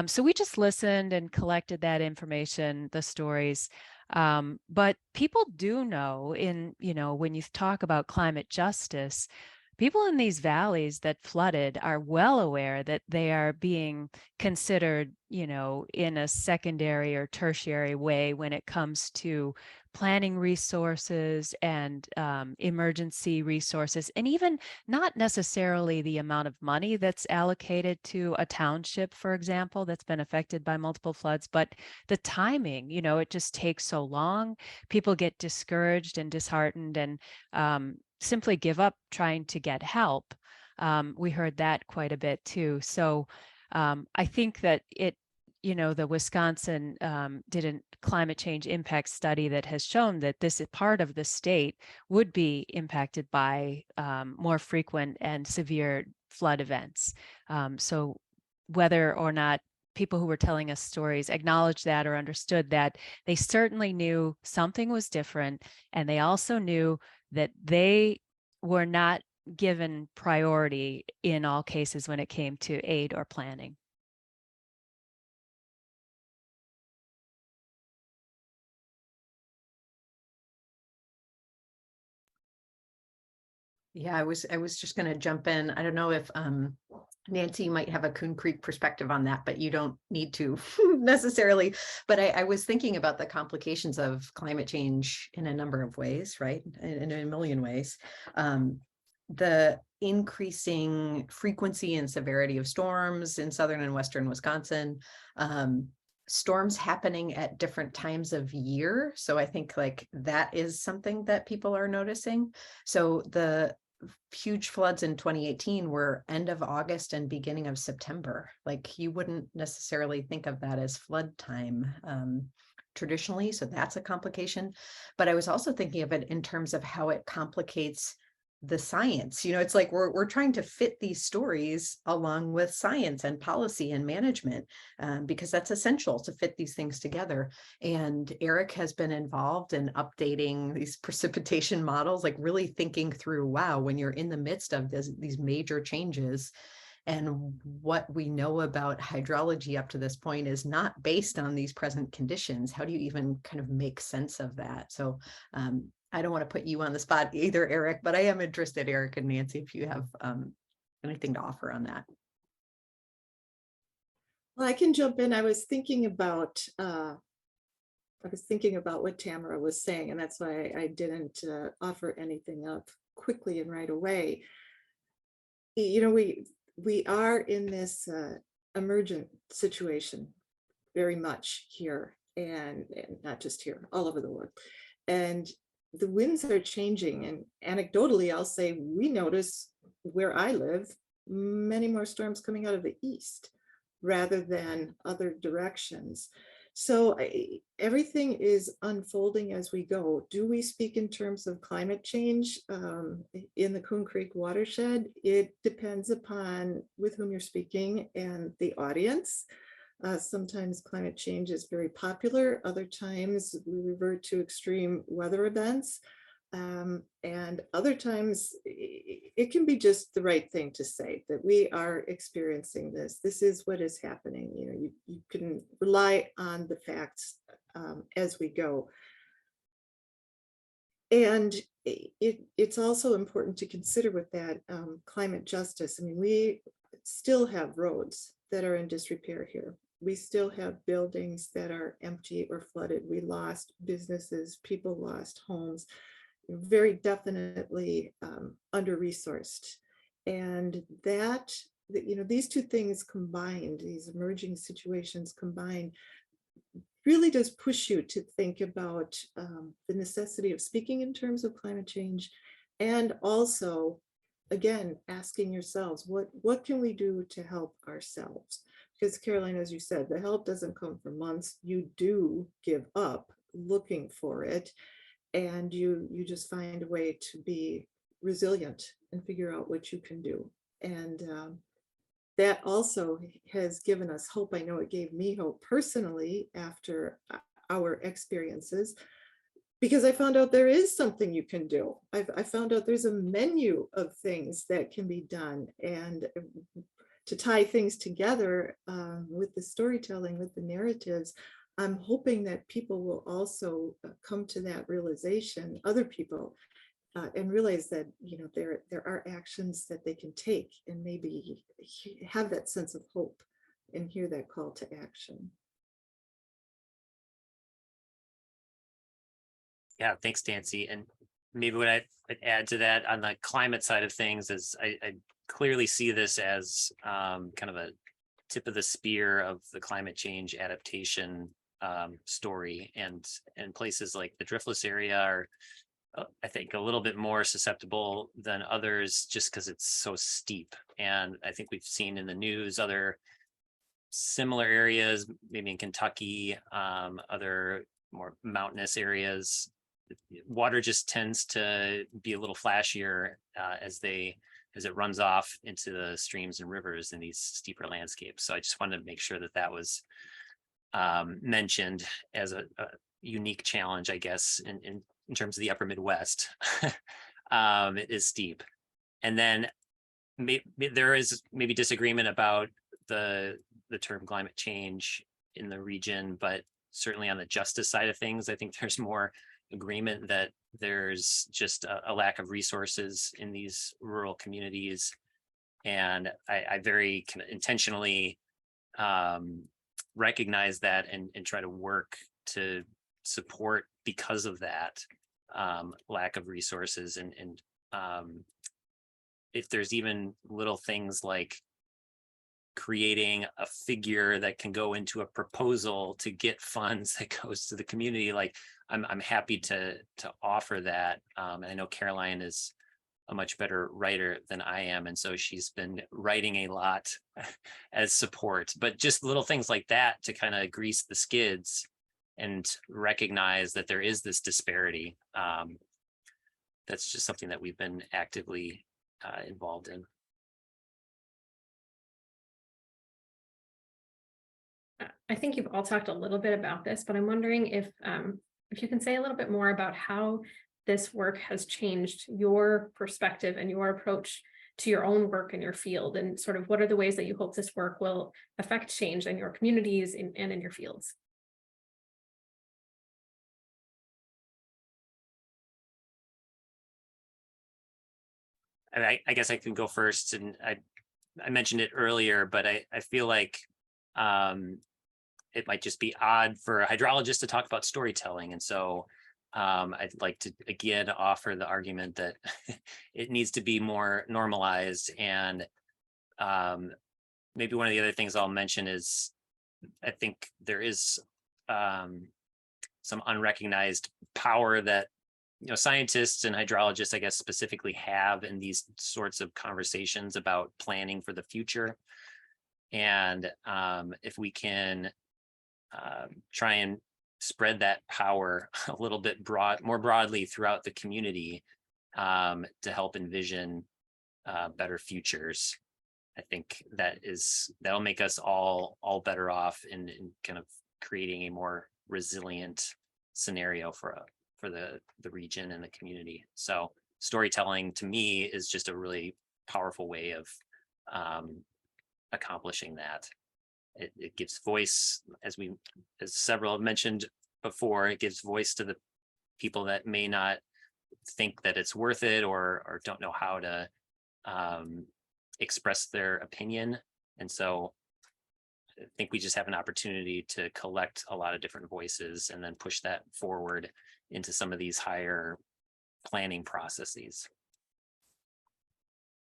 So we just listened and collected that information, the stories. But people do know when you talk about climate justice, people in these valleys that flooded are well aware that they are being considered, in a secondary or tertiary way when it comes to planning resources and emergency resources, and even not necessarily the amount of money that's allocated to a township, for example, that's been affected by multiple floods, but the timing, it just takes so long. People get discouraged and disheartened and simply give up trying to get help. We heard that quite a bit too. So I think that the Wisconsin did a climate change impact study that has shown that this part of the state would be impacted by more frequent and severe flood events. So whether or not people who were telling us stories acknowledged that or understood that, they certainly knew something was different, and they also knew that they were not given priority in all cases when it came to aid or planning. Yeah, I was just going to jump in. I don't know if Nancy might have a Coon Creek perspective on that, but you don't need to necessarily. But I was thinking about the complications of climate change in a number of ways, right? In a million ways. The increasing frequency and severity of storms in southern and western Wisconsin, storms happening at different times of year. So I think that is something that people are noticing. So the huge floods in 2018 were end of August and beginning of September. Like you wouldn't necessarily think of that as flood time traditionally. So that's a complication. But I was also thinking of it in terms of how it complicates the science. It's like we're trying to fit these stories along with science and policy and management, because that's essential to fit these things together. And Eric has been involved in updating these precipitation models, like really thinking through, wow, when you're in the midst of these major changes, and what we know about hydrology up to this point is not based on these present conditions. How do you even kind of make sense of that? So I don't want to put you on the spot either, Eric, but I am interested, Eric and Nancy, if you have anything to offer on that. Well, I can jump in. I was thinking about what Tamara was saying, and that's why I didn't offer anything up quickly and right away. We are in this emergent situation very much here, and not just here, all over the world. And the winds are changing, and anecdotally, I'll say we notice where I live many more storms coming out of the east rather than other directions. So everything is unfolding as we go. Do we speak in terms of climate change in the Coon Creek watershed? It depends upon with whom you're speaking and the audience. Sometimes climate change is very popular. Other times we revert to extreme weather events. And other times it can be just the right thing to say that we are experiencing this. This is what is happening. You can rely on the facts as we go. And it's also important to consider with that climate justice. I mean, we still have roads that are in disrepair here. We still have buildings that are empty or flooded. We lost businesses, people lost homes, very definitely under-resourced. And that, these two things combined, these emerging situations combined, really does push you to think about the necessity of speaking in terms of climate change, and also, again, asking yourselves, what can we do to help ourselves? Because Caroline, as you said, the help doesn't come for months. You do give up looking for it, and you just find a way to be resilient and figure out what you can do. And that also has given us hope. I know it gave me hope personally after our experiences, because I found out there is something you can do. I found out there's a menu of things that can be done, and to tie things together with the storytelling, with the narratives, I'm hoping that people will also come to that realization, other people, and realize that there are actions that they can take, and maybe have that sense of hope and hear that call to action. Yeah, thanks, Nancy. And maybe what I'd add to that on the climate side of things is I clearly see this as kind of a tip of the spear of the climate change adaptation story, and places like the driftless area are, I think, a little bit more susceptible than others just because it's so steep. And I think we've seen in the news other similar areas, maybe in Kentucky, other more mountainous areas. Water just tends to be a little flashier as it runs off into the streams and rivers in these steeper landscapes. So I just wanted to make sure that was mentioned as a unique challenge, I guess, in terms of the upper Midwest. It is steep. And then there is maybe disagreement about the term climate change in the region, but certainly on the justice side of things, I think there's more agreement that there's just a lack of resources in these rural communities. And I very kind of intentionally recognize that and try to work to support because of that lack of resources. And if there's even little things like creating a figure that can go into a proposal to get funds that goes to the community, like I'm happy to offer that. And I know Caroline is a much better writer than I am. And so she's been writing a lot as support, but just little things like that to kind of grease the skids and recognize that there is this disparity. That's just something that we've been actively involved in. I think you've all talked a little bit about this, but I'm wondering if you can say a little bit more about how this work has changed your perspective and your approach to your own work in your field, and sort of what are the ways that you hope this work will affect change in your communities and in your fields. And I guess I can go first, and I mentioned it earlier, but I feel like it might just be odd for a hydrologist to talk about storytelling. And so I'd like to, again, offer the argument that it needs to be more normalized. And maybe one of the other things I'll mention is I think there is some unrecognized power that scientists and hydrologists, I guess, specifically have in these sorts of conversations about planning for the future. And if we can try and spread that power a little bit more broadly throughout the community to help envision better futures, I think that'll make us all better off in kind of creating a more resilient scenario for the region and the community. So storytelling to me is just a really powerful way of accomplishing that. It gives voice, as several have mentioned before, it gives voice to the people that may not think that it's worth it or don't know how to express their opinion. And so I think we just have an opportunity to collect a lot of different voices and then push that forward into some of these higher planning processes.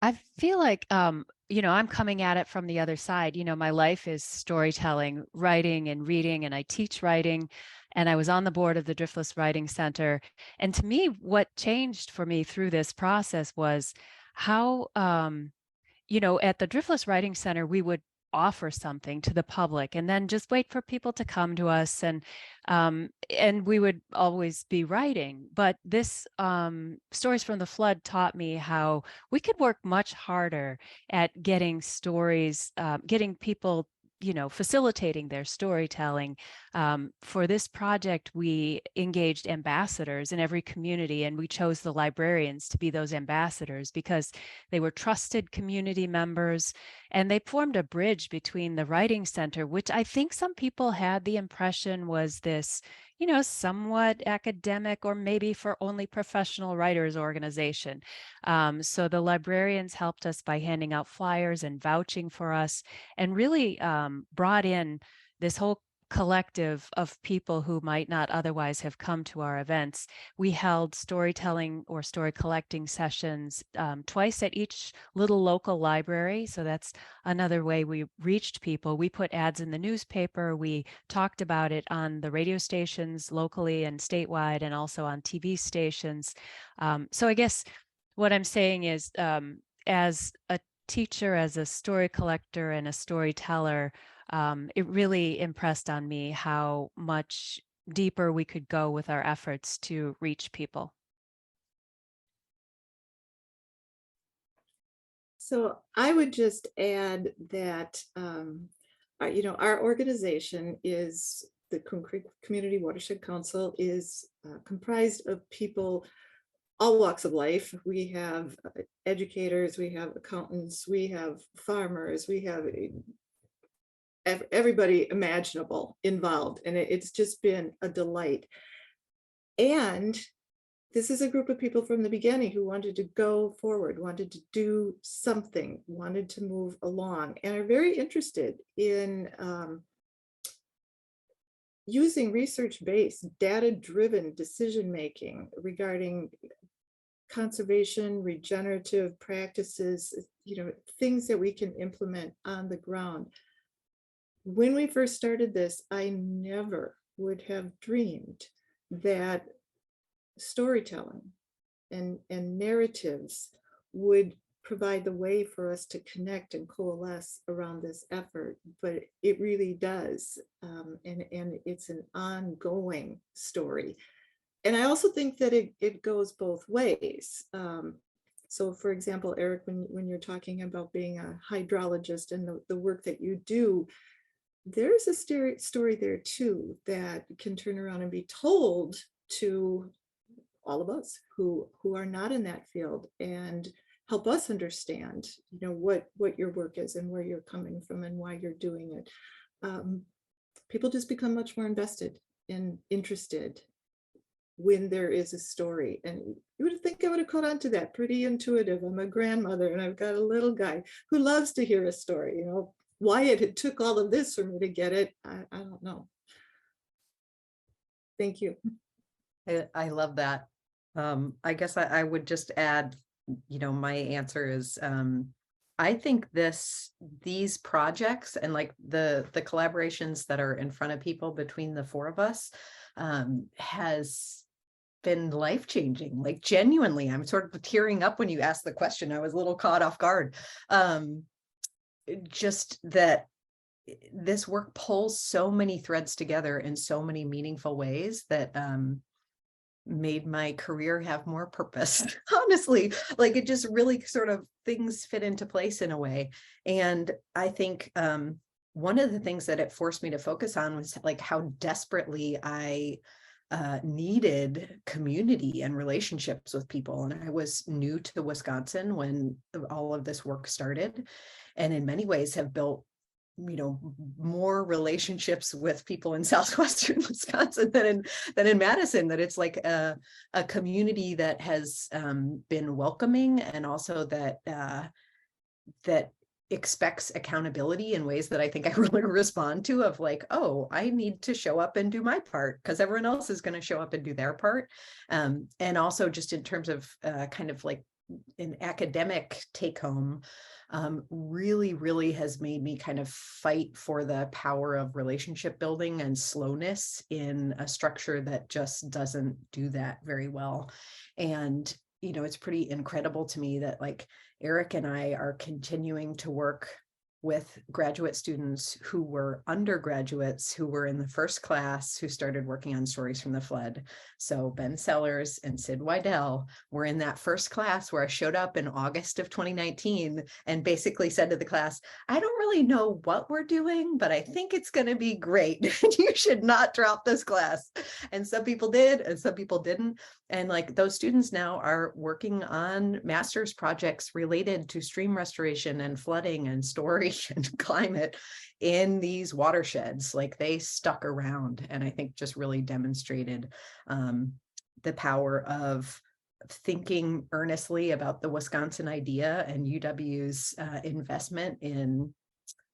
I feel like, I'm coming at it from the other side. My life is storytelling, writing and reading, and I teach writing, and I was on the board of the Driftless Writing Center. And to me, what changed for me through this process was how, at the Driftless Writing Center, we would offer something to the public and then just wait for people to come to us, and we would always be writing. But this Stories from the Flood taught me how we could work much harder at getting stories, getting people, facilitating their storytelling. For this project, we engaged ambassadors in every community, and we chose the librarians to be those ambassadors because they were trusted community members, and they formed a bridge between the writing center, which I think some people had the impression was this, somewhat academic or maybe for only professional writers organization. So the librarians helped us by handing out flyers and vouching for us, and really brought in this whole collective of people who might not otherwise have come to our events. We held storytelling or story collecting sessions twice at each little local library. So that's another way we reached people. We put ads in the newspaper. We talked about it on the radio stations locally and statewide, and also on TV stations. So I guess what I'm saying is, as a teacher, as a story collector and a storyteller, it really impressed on me how much deeper we could go with our efforts to reach people. So I would just add that, our organization is the Coon Creek Community Watershed Council is comprised of people, all walks of life. We have educators, we have accountants, we have farmers, we have everybody imaginable involved, and it's just been a delight. And this is a group of people from the beginning who wanted to go forward, wanted to do something, wanted to move along, and are very interested in using research-based, data-driven decision-making regarding conservation, regenerative practices, things that we can implement on the ground. When we first started this, I never would have dreamed that storytelling and narratives would provide the way for us to connect and coalesce around this effort, but it really does. And it's an ongoing story. And I also think that it goes both ways. So for example, Eric, when you're talking about being a hydrologist and the work that you do, there's a story there too that can turn around and be told to all of us who are not in that field, and help us understand, what your work is and where you're coming from and why you're doing it. People just become much more invested and interested when there is a story. And you would think I would have caught on to that. Pretty intuitive. I'm a grandmother and I've got a little guy who loves to hear a story. Why it took all of this for me to get it, I don't know. Thank you. I love that. I guess I would just add, my answer is, I think these projects and like the collaborations that are in front of people between the four of us has been life-changing. Like genuinely, I'm sort of tearing up when you asked the question. I was a little caught off guard. Just that this work pulls so many threads together in so many meaningful ways that made my career have more purpose. Honestly, like it just really sort of things fit into place in a way. And I think one of the things that it forced me to focus on was like how desperately I needed community and relationships with people. And I was new to Wisconsin when all of this work started, and in many ways have built more relationships with people in southwestern Wisconsin than in Madison, that it's like a community that has been welcoming, and also that expects accountability in ways that I think I really respond to, of like, oh, I need to show up and do my part because everyone else is going to show up and do their part. And also just in terms of kind of like an academic take home, really, really has made me kind of fight for the power of relationship building and slowness in a structure that just doesn't do that very well. And, it's pretty incredible to me that like Eric and I are continuing to work with graduate students who were undergraduates who were in the first class who started working on Stories from the Flood. So Ben Sellers and Sid Weidel were in that first class where I showed up in August of 2019 and basically said to the class, I don't really know what we're doing, but I think it's going to be great. You should not drop this class. And some people did, and some people didn't. And like those students now are working on master's projects related to stream restoration and flooding and storage and climate in these watersheds. Like they stuck around, and I think just really demonstrated the power of thinking earnestly about the Wisconsin idea and UW's investment in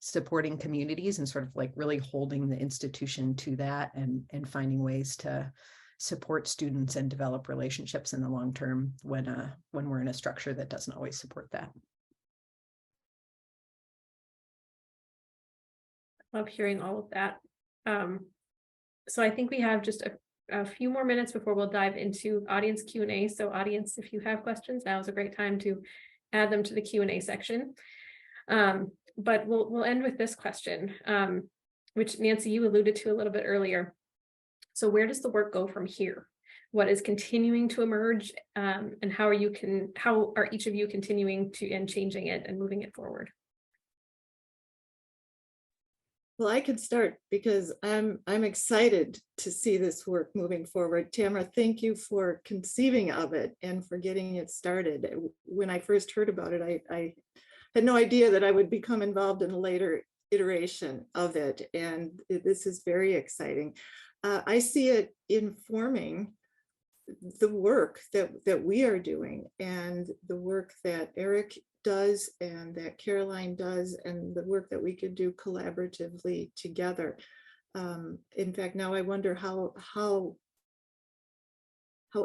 supporting communities and sort of like really holding the institution to that, and finding ways to support students and develop relationships in the long term when we're in a structure that doesn't always support that. Love hearing all of that. So I think we have just a few more minutes before we'll dive into audience Q&A. So audience, if you have questions, now is a great time to add them to the Q&A section. But we'll end with this question, which Nancy, you alluded to a little bit earlier. So where does the work go from here? What is continuing to emerge, and how are each of you continuing to and changing it and moving it forward? Well, I could start because I'm excited to see this work moving forward. Tamara, thank you for conceiving of it and for getting it started. When I first heard about it, I had no idea that I would become involved in a later iteration of it, and this is very exciting. I see it informing the work that we are doing, and the work that Eric does and that Caroline does, and the work that we could do collaboratively together. In fact, now I wonder how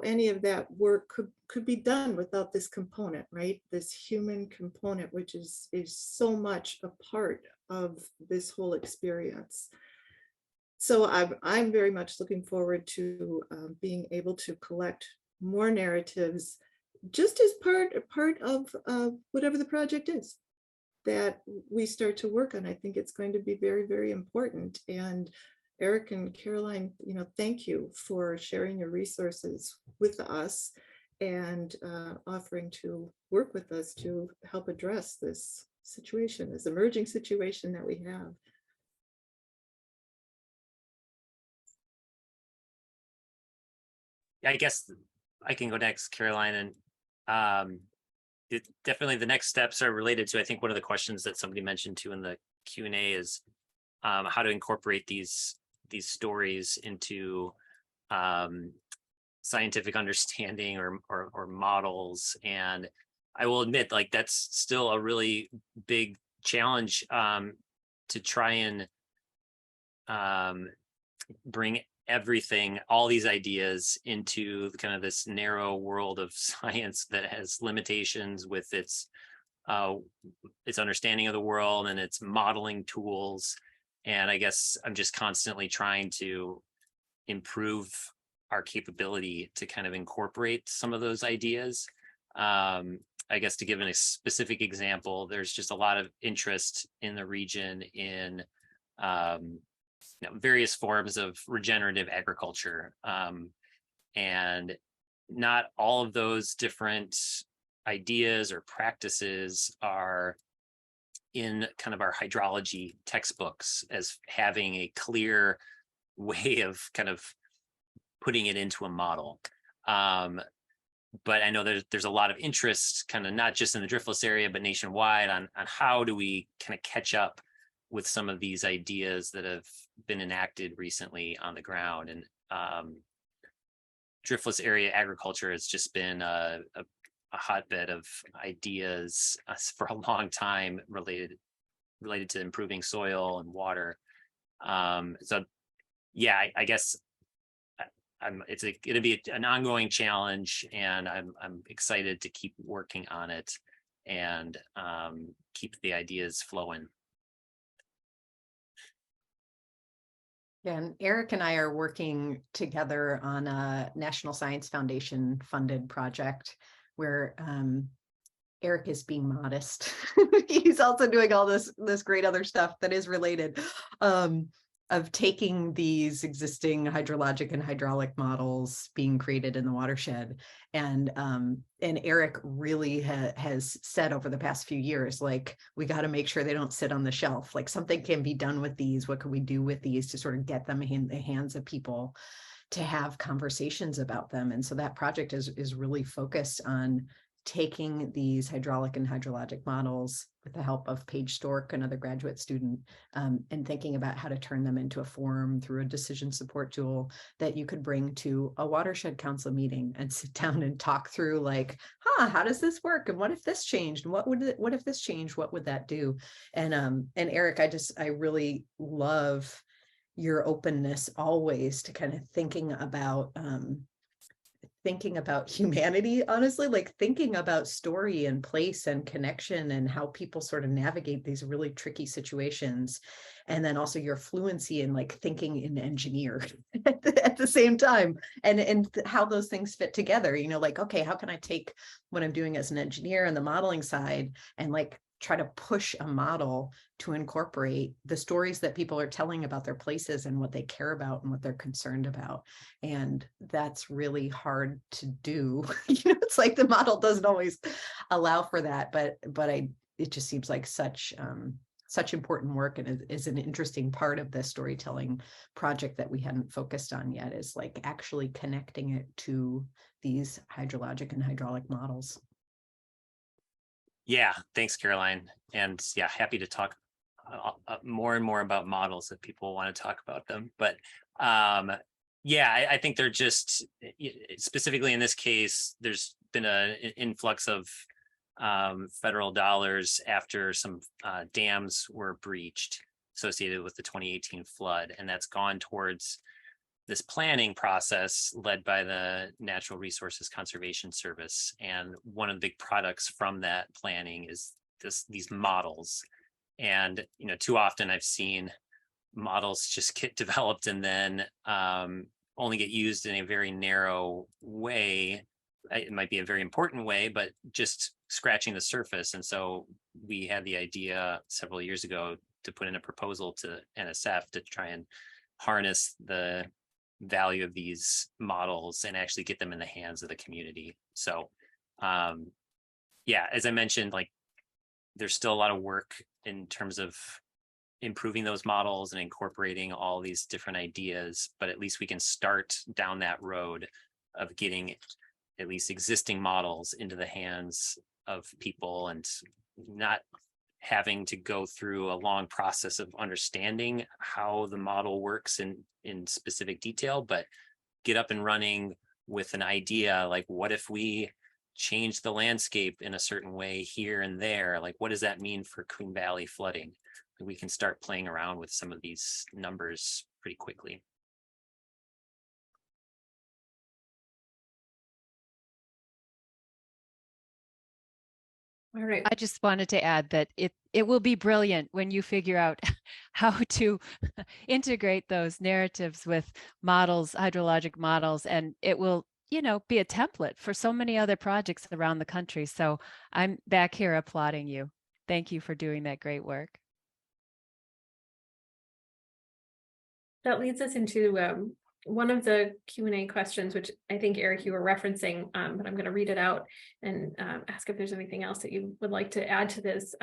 any of that work could be done without this component, right? This human component, which is so much a part of this whole experience. So I'm very much looking forward to being able to collect more narratives just as part of whatever the project is that we start to work on. I think it's going to be very, very important. And Eric and Caroline, thank you for sharing your resources with us and offering to work with us to help address this situation, this emerging situation that we have. I guess I can go next, Caroline. And definitely the next steps are related to, I think one of the questions that somebody mentioned too in the Q&A is how to incorporate these stories into scientific understanding or models. And I will admit, like, that's still a really big challenge to try and bring everything, all these ideas into kind of this narrow world of science that has limitations with its understanding of the world and its modeling tools. And I guess I'm just constantly trying to improve our capability to kind of incorporate some of those ideas. I guess to give a specific example, there's just a lot of interest in the region in various forms of regenerative agriculture. And not all of those different ideas or practices are in kind of our hydrology textbooks as having a clear way of kind of putting it into a model. But I know there's a lot of interest, kind of not just in the driftless area, but nationwide on how do we kind of catch up with some of these ideas that have been enacted recently on the ground. And driftless area agriculture has just been a hotbed of ideas for a long time related to improving soil and water. So yeah, I guess it's going to be an ongoing challenge, and I'm excited to keep working on it and keep the ideas flowing. Yeah, and Eric and I are working together on a National Science Foundation funded project where Eric is being modest. He's also doing all this great other stuff that is related, of taking these existing hydrologic and hydraulic models being created in the watershed. And Eric really has said over the past few years, like, we got to make sure they don't sit on the shelf. Like, something can be done with these. What can we do with these to sort of get them in the hands of people to have conversations about them? And so that project is really focused on taking these hydraulic and hydrologic models with the help of Paige Stork, another graduate student, and thinking about how to turn them into a forum through a decision support tool that you could bring to a watershed council meeting and sit down and talk through, like, how does this work? And what if this changed? And what if this changed? What would that do? And Eric, I really love your openness always to kind of thinking about humanity, honestly, like thinking about story and place and connection and how people sort of navigate these really tricky situations. And then also your fluency in like thinking in engineer at the same time, and how those things fit together, like, okay, how can I take what I'm doing as an engineer on the modeling side and like try to push a model to incorporate the stories that people are telling about their places and what they care about and what they're concerned about. And that's really hard to do. It's like the model doesn't always allow for that, but it just seems like such important work, and is an interesting part of the storytelling project that we hadn't focused on yet, is like actually connecting it to these hydrologic and hydraulic models. Yeah, thanks, Caroline. And yeah, happy to talk more and more about models if people want to talk about them. But yeah, I think they're just, specifically in this case, there's been an influx of federal dollars after some dams were breached associated with the 2018 flood. And that's gone towards this planning process led by the Natural Resources Conservation Service. And one of the big products from that planning is these models. And, too often I've seen models just get developed and then only get used in a very narrow way it might be a very important way, but just scratching the surface. And so we had the idea several years ago to put in a proposal to NSF to try and harness the value of these models and actually get them in the hands of the community. So yeah, as I mentioned, like there's still a lot of work in terms of improving those models and incorporating all these different ideas, but at least we can start down that road of getting at least existing models into the hands of people and not having to go through a long process of understanding how the model works in specific detail, but get up and running with an idea like, what if we change the landscape in a certain way here and there? Like, what does that mean for Coon Valley flooding? We can start playing around with some of these numbers pretty quickly. All right. I just wanted to add that it will be brilliant when you figure out how to integrate those narratives with models, hydrologic models, and it will, you know, be a template for so many other projects around the country. So I'm back here applauding you. Thank you for doing that great work. That leads us into one of the Q&A questions, which I think, Eric, you were referencing, but I'm going to read it out and ask if there's anything else that you would like to add to this.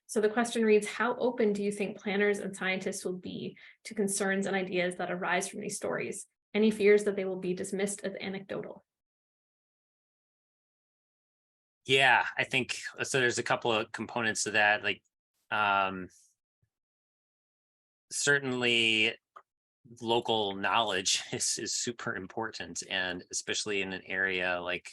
So the question reads, how open do you think planners and scientists will be to concerns and ideas that arise from these stories? Any fears that they will be dismissed as anecdotal? Yeah, I think so. There's a couple of components to that. Like, certainly local knowledge is super important, and especially in an area like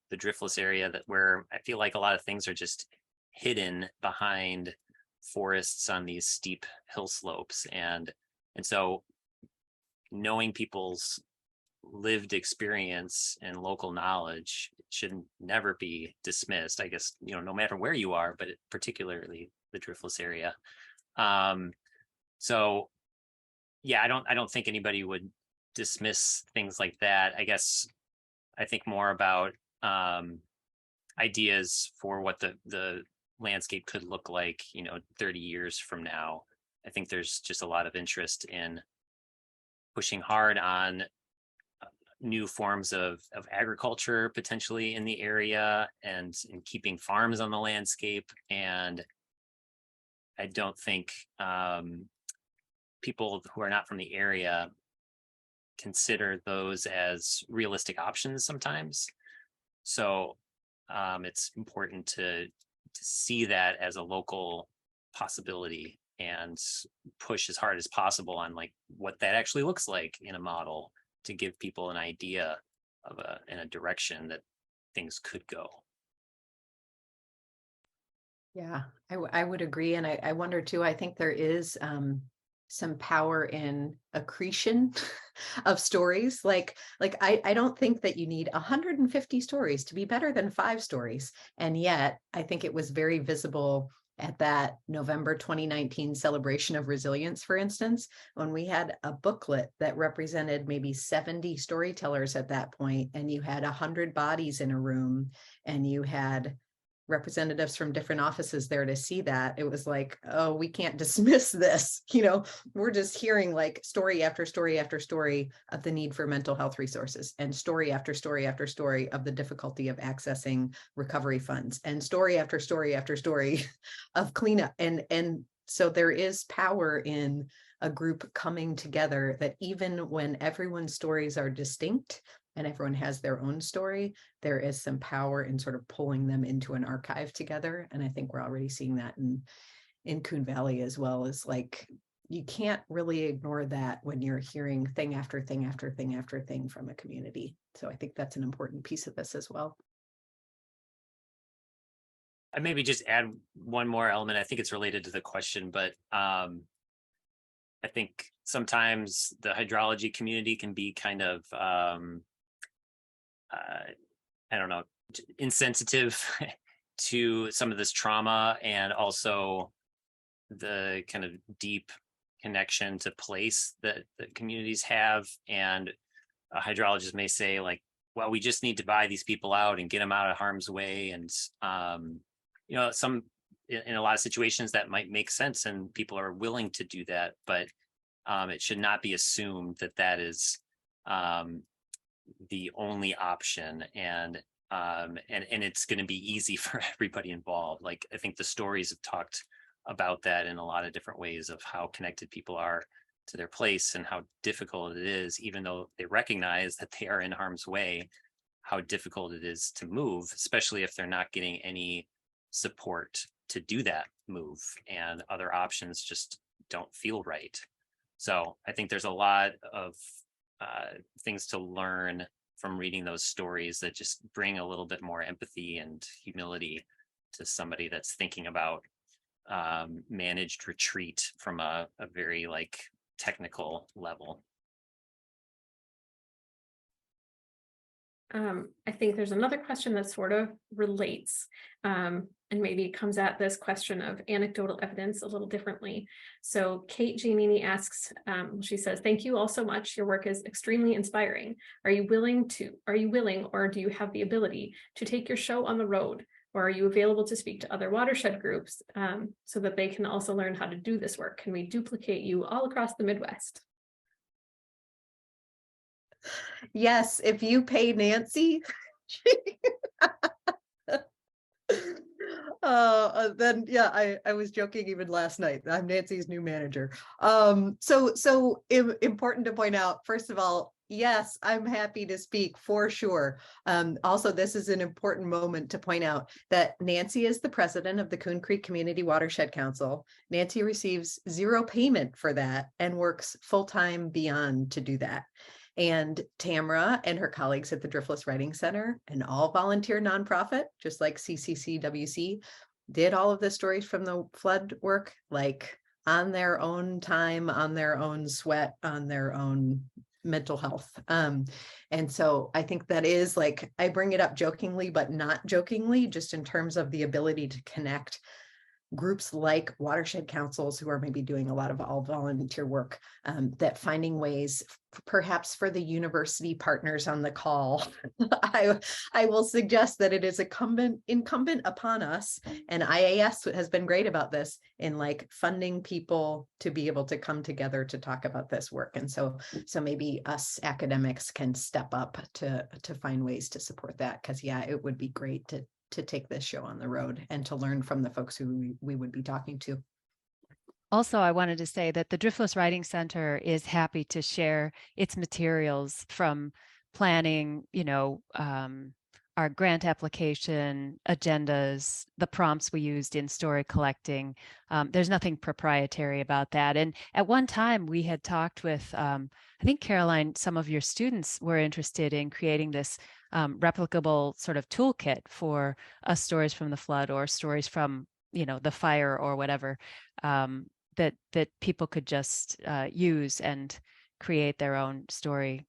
the driftless area where I feel like a lot of things are just hidden behind forests on these steep hill slopes, and so knowing people's lived experience and local knowledge should never be dismissed, I guess, you know, no matter where you are, but particularly the driftless area. So yeah, I don't think anybody would dismiss things like that. I guess I think more about ideas for what the landscape could look like, you know, 30 years from now. I think there's just a lot of interest in pushing hard on new forms of agriculture potentially in the area and keeping farms on the landscape. And I don't think people who are not from the area consider those as realistic options sometimes. So it's important to see that as a local possibility and push as hard as possible on like what that actually looks like in a model to give people an idea of in a direction that things could go. Yeah, I would agree. And I wonder too, I think there is some power in accretion of stories. Like I don't think that you need 150 stories to be better than 5 stories. And yet I think it was very visible at that November 2019 celebration of resilience, for instance, when we had a booklet that represented maybe 70 storytellers at that point, and you had 100 bodies in a room, and you had representatives from different offices there to see that. It was like, oh, we can't dismiss this. You know, we're just hearing like story after story after story of the need for mental health resources, and story after story after story of the difficulty of accessing recovery funds, and story after story after story of cleanup. And so there is power in a group coming together, that even when everyone's stories are distinct and everyone has their own story, there is some power in sort of pulling them into an archive together. And I think we're already seeing that in Coon Valley as well. Is like, you can't really ignore that when you're hearing thing after thing after thing after thing from a community. So I think that's an important piece of this as well. I maybe just add one more element. I think it's related to the question, but I think sometimes the hydrology community can be kind of I don't know, insensitive to some of this trauma, and also the kind of deep connection to place that communities have. And a hydrologist may say, like, well, we just need to buy these people out and get them out of harm's way. And, in a lot of situations that might make sense and people are willing to do that, but it should not be assumed that that is the only option. And it's going to be easy for everybody involved. Like, I think the stories have talked about that in a lot of different ways of how connected people are to their place and how difficult it is, even though they recognize that they are in harm's way, how difficult it is to move, especially if they're not getting any support to do that move, and other options just don't feel right. So I think there's a lot of things to learn from reading those stories that just bring a little bit more empathy and humility to somebody that's thinking about managed retreat from a very technical level. I think there's another question that sort of relates and maybe comes at this question of anecdotal evidence a little differently. So Kate Giannini asks, she says, "Thank you all so much. Your work is extremely inspiring. Are you willing or do you have the ability to take your show on the road? Or are you available to speak to other watershed groups so that they can also learn how to do this work? Can we duplicate you all across the Midwest?" Yes, if you pay Nancy. Then yeah, I was joking even last night. I'm Nancy's new manager. So important to point out, first of all, yes, I'm happy to speak for sure. Also, this is an important moment to point out that Nancy is the president of the Coon Creek Community Watershed Council. Nancy receives zero payment for that and works full-time beyond to do that. And Tamara and her colleagues at the Driftless Writing Center, an all-volunteer nonprofit, just like CCCWC, did all of the stories from the flood work, on their own time, on their own sweat, on their own mental health. And so I think that is I bring it up jokingly, but not jokingly, just in terms of the ability to connect groups like watershed councils who are maybe doing a lot of all volunteer work, that finding ways, perhaps for the university partners on the call, I will suggest that it is incumbent upon us, and IAS has been great about this, in funding people to be able to come together to talk about this work. And so maybe us academics can step up to find ways to support that, because yeah, it would be great to take this show on the road and to learn from the folks who we would be talking to. Also, I wanted to say that the Driftless Writing Center is happy to share its materials from planning, our grant application, agendas, the prompts we used in story collecting. There's nothing proprietary about that. And at one time we had talked with, I think, Caroline, some of your students were interested in creating this replicable sort of toolkit for stories from the flood or stories from, the fire or whatever, that people could just use and create their own story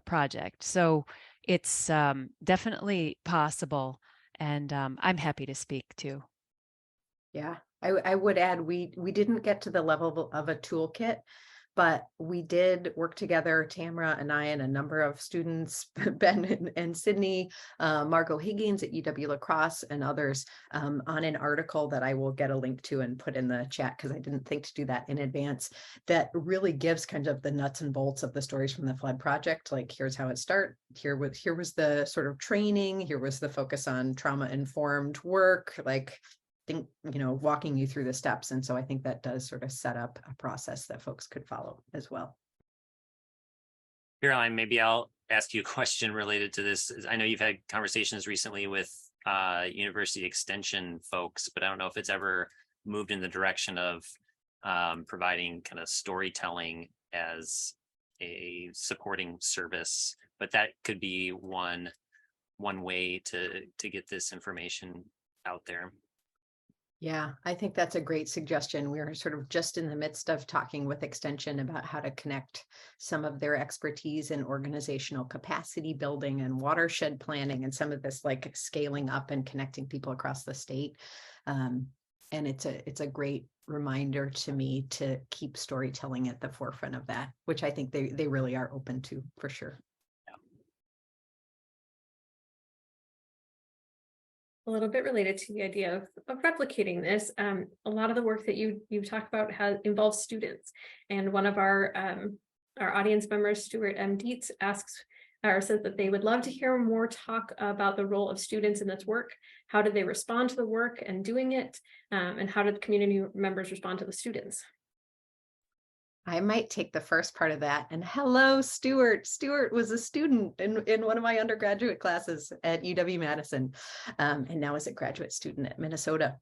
project. So it's definitely possible, and I'm happy to speak too. Yeah, I would add, we didn't get to the level of a toolkit, but we did work together, Tamara and I and a number of students, Ben and Sydney, Margot Higgins at UW La Crosse and others, on an article that I will get a link to and put in the chat, because I didn't think to do that in advance, that really gives kind of the nuts and bolts of the Stories from the Flood project. Here's how it started. Here was the sort of training. Here was the focus on trauma-informed work, walking you through the steps. And so I think that does sort of set up a process that folks could follow as well. Caroline, maybe I'll ask you a question related to this. I know you've had conversations recently with university extension folks, but I don't know if it's ever moved in the direction of providing kind of storytelling as a supporting service, but that could be one way to get this information out there. Yeah, I think that's a great suggestion. We're sort of just in the midst of talking with Extension about how to connect some of their expertise in organizational capacity building and watershed planning and some of this scaling up and connecting people across the state. And it's a great reminder to me to keep storytelling at the forefront of that, which I think they really are open to, for sure. A little bit related to the idea of replicating this, a lot of the work that you've talked about involves students, and one of our audience members, Stuart M. Dietz, asks or says that they would love to hear more talk about the role of students in this work. How did they respond to the work and doing it, and how did community members respond to the students? I might take the first part of that. And hello, Stuart. Stuart was a student in one of my undergraduate classes at UW-Madison, and now is a graduate student at Minnesota.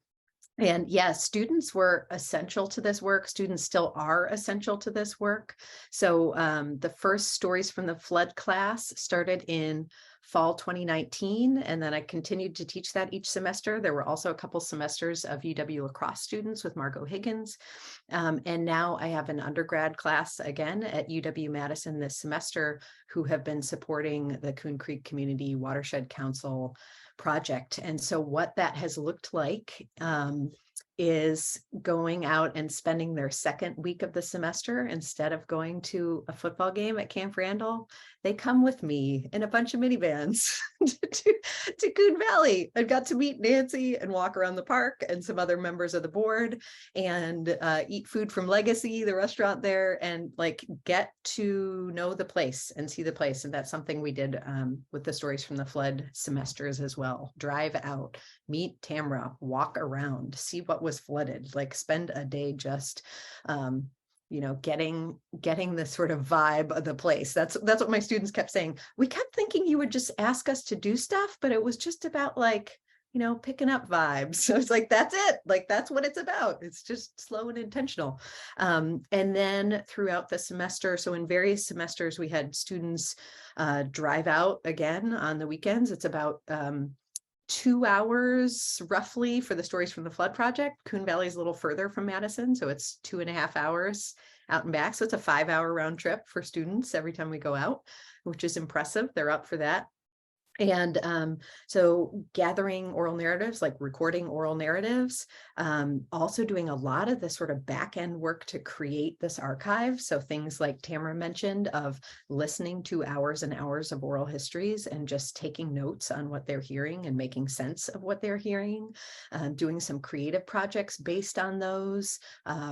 And yes, students were essential to this work. Students still are essential to this work. So the first Stories from the Flood class started in fall 2019, and then I continued to teach that each semester. There were also a couple semesters of UW lacrosse students with Margot Higgins. And now I have an undergrad class again at UW-Madison this semester who have been supporting the Coon Creek Community Watershed Council project. And so what that has looked like is going out and spending their second week of the semester, instead of going to a football game at Camp Randall, they come with me in a bunch of minivans to Coon Valley. I got to meet Nancy and walk around the park and some other members of the board, and eat food from Legacy, the restaurant there, and like get to know the place and see the place. And that's something we did with the Stories from the Flood semesters as well. Drive out, meet Tamra, walk around, see what was flooded, like spend a day just getting the sort of vibe of the place. That's what my students kept saying. We kept thinking you would just ask us to do stuff, but it was just about like, picking up vibes. So it's like, that's it. Like, that's what it's about. It's just slow and intentional. And then throughout the semester, so in various semesters, we had students drive out again on the weekends. It's about 2 hours roughly for the Stories from the Flood project. Coon Valley is a little further from Madison, so it's 2.5 hours out and back. So it's a 5-hour round trip for students every time we go out, which is impressive. They're up for that. And so gathering oral narratives, like recording oral narratives, also doing a lot of the sort of back end work to create this archive. So things like Tamara mentioned of listening to hours and hours of oral histories and just taking notes on what they're hearing and making sense of what they're hearing, doing some creative projects based on those,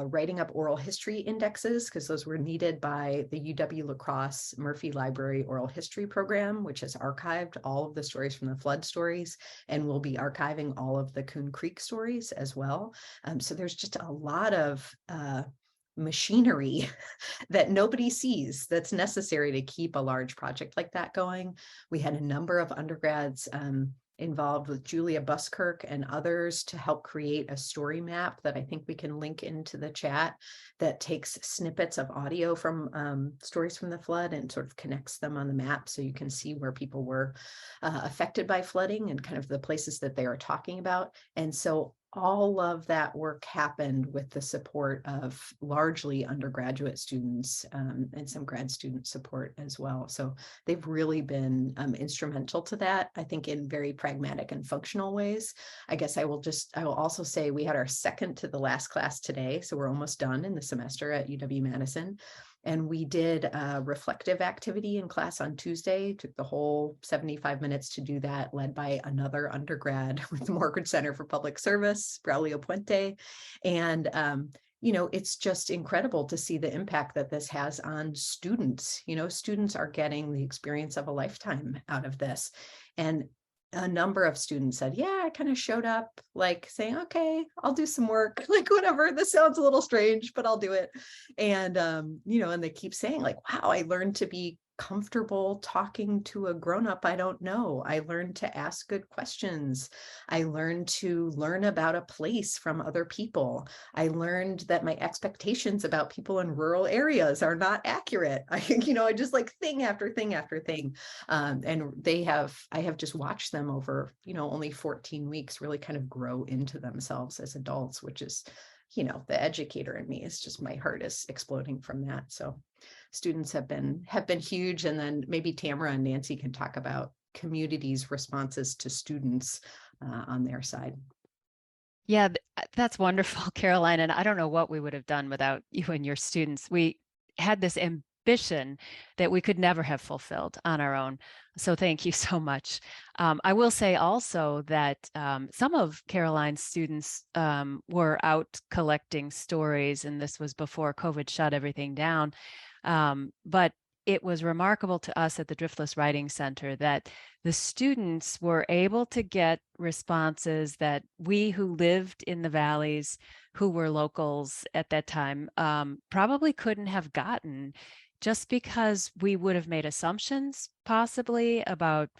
writing up oral history indexes, because those were needed by the UW Lacrosse Murphy Library Oral History Program, which has archived all of the Stories from the Flood stories, and we'll be archiving all of the Coon Creek stories as well. So there's just a lot of machinery that nobody sees that's necessary to keep a large project like that going. We had a number of undergrads involved with Julia Buskirk and others to help create a story map that I think we can link into the chat, that takes snippets of audio from Stories from the Flood and sort of connects them on the map so you can see where people were affected by flooding and kind of the places that they are talking about. And so all of that work happened with the support of largely undergraduate students and some grad student support as well. So they've really been instrumental to that, I think, in very pragmatic and functional ways. I guess I will also say we had our second to the last class today. So we're almost done in the semester at UW-Madison. And we did a reflective activity in class on Tuesday, took the whole 75 minutes to do that, led by another undergrad with the Morgridge Center for Public Service, Braulio Puente. And, it's just incredible to see the impact that this has on students. Students are getting the experience of a lifetime out of this. And a number of students said, yeah, I kind of showed up like saying, okay, I'll do some work, like whatever, this sounds a little strange, but I'll do it. And, and they keep saying like, wow, I learned to be comfortable talking to a grown-up I don't know. I learned to ask good questions. I learned to learn about a place from other people. I learned that my expectations about people in rural areas are not accurate. I just like thing after thing after thing. And I have just watched them over, only 14 weeks really kind of grow into themselves as adults, which is, the educator in me is just, my heart is exploding from that. So students have been huge. And then maybe Tamara and Nancy can talk about communities' responses to students on their side. Yeah, that's wonderful, Caroline. And I don't know what we would have done without you and your students. We had this ambition that we could never have fulfilled on our own. So thank you so much. I will say also that some of Caroline's students were out collecting stories, and this was before COVID shut everything down. But it was remarkable to us at the Driftless Writing Center that the students were able to get responses that we who lived in the valleys, who were locals at that time, probably couldn't have gotten, just because we would have made assumptions possibly about,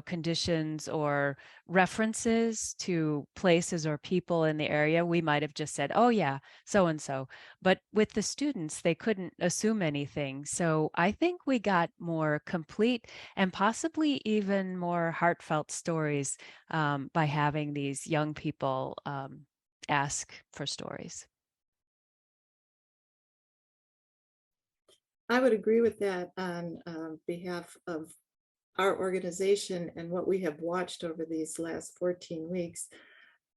conditions or references to places or people in the area. We might have just said, oh yeah, so and so. But with the students, they couldn't assume anything. So I think we got more complete and possibly even more heartfelt stories by having these young people ask for stories. I would agree with that on behalf of our organization and what we have watched over these last 14 weeks.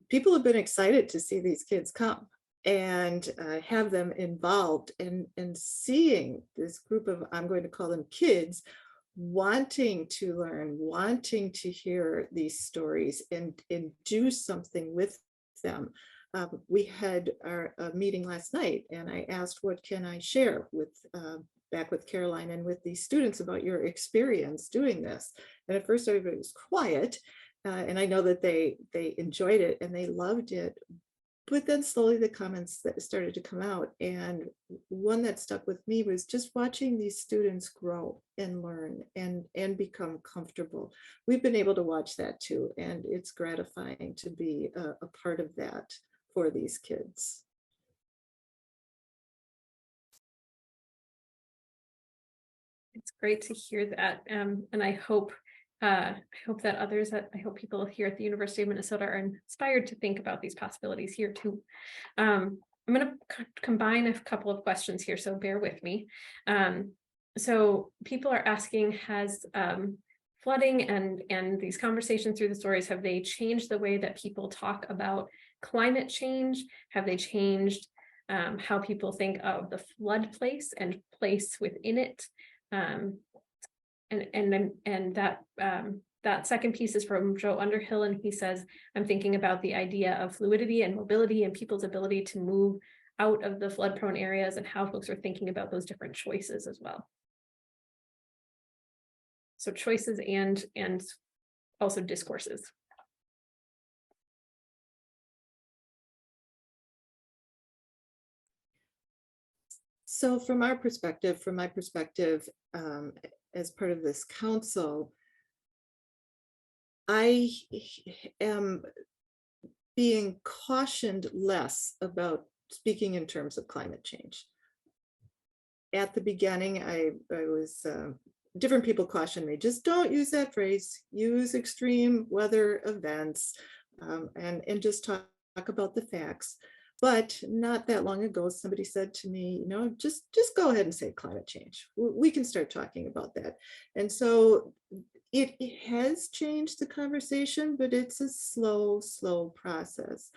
People have been excited to see these kids come and have them involved, and seeing this group of, I'm going to call them kids, wanting to learn, wanting to hear these stories and do something with them. We had our meeting last night, and I asked, what can I share with back with Caroline and with these students about your experience doing this? And at first everybody was quiet, and I know that they enjoyed it and they loved it. But then slowly the comments that started to come out, and one that stuck with me was just watching these students grow and learn and become comfortable. We've been able to watch that too, and it's gratifying to be a part of that for these kids. It's great to hear that, and I hope that others, I hope people here at the University of Minnesota are inspired to think about these possibilities here too. I'm going to combine a couple of questions here, so bear with me. So people are asking, has flooding and these conversations through the stories, have they changed the way that people talk about climate change? Have they changed how people think of the flood place and place within it? And that second piece is from Joe Underhill, and he says, I'm thinking about the idea of fluidity and mobility and people's ability to move out of the flood prone areas and how folks are thinking about those different choices as well. So choices and also discourses. So from my perspective, as part of this council, I am being cautioned less about speaking in terms of climate change. At the beginning, I was, different people cautioned me, just don't use that phrase, use extreme weather events, and just talk about the facts. But not that long ago, somebody said to me, just go ahead and say climate change. We can start talking about that. And so it has changed the conversation, but it's a slow process.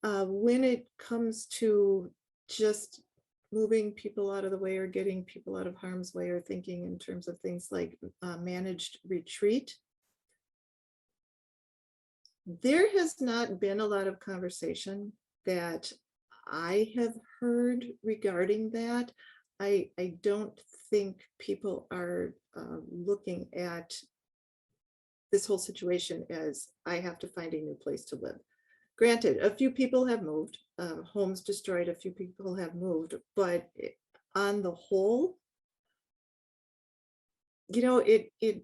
When it comes to just moving people out of the way or getting people out of harm's way, or thinking in terms of things like managed retreat, there has not been a lot of conversation that I have heard regarding that. I don't think people are looking at this whole situation as, I have to find a new place to live. Granted, a few people have moved, homes destroyed, a few people have moved, but on the whole, it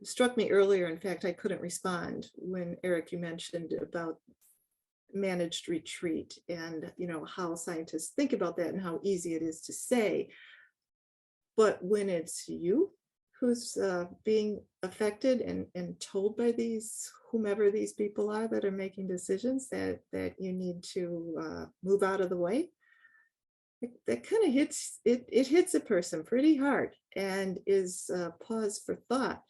struck me earlier. In fact, I couldn't respond when Eric, you mentioned about managed retreat and how scientists think about that and how easy it is to say. But when it's you who's being affected and told by whomever these people are that are making decisions that you need to move out of the way, that kind of hits a person pretty hard and is pause for thought.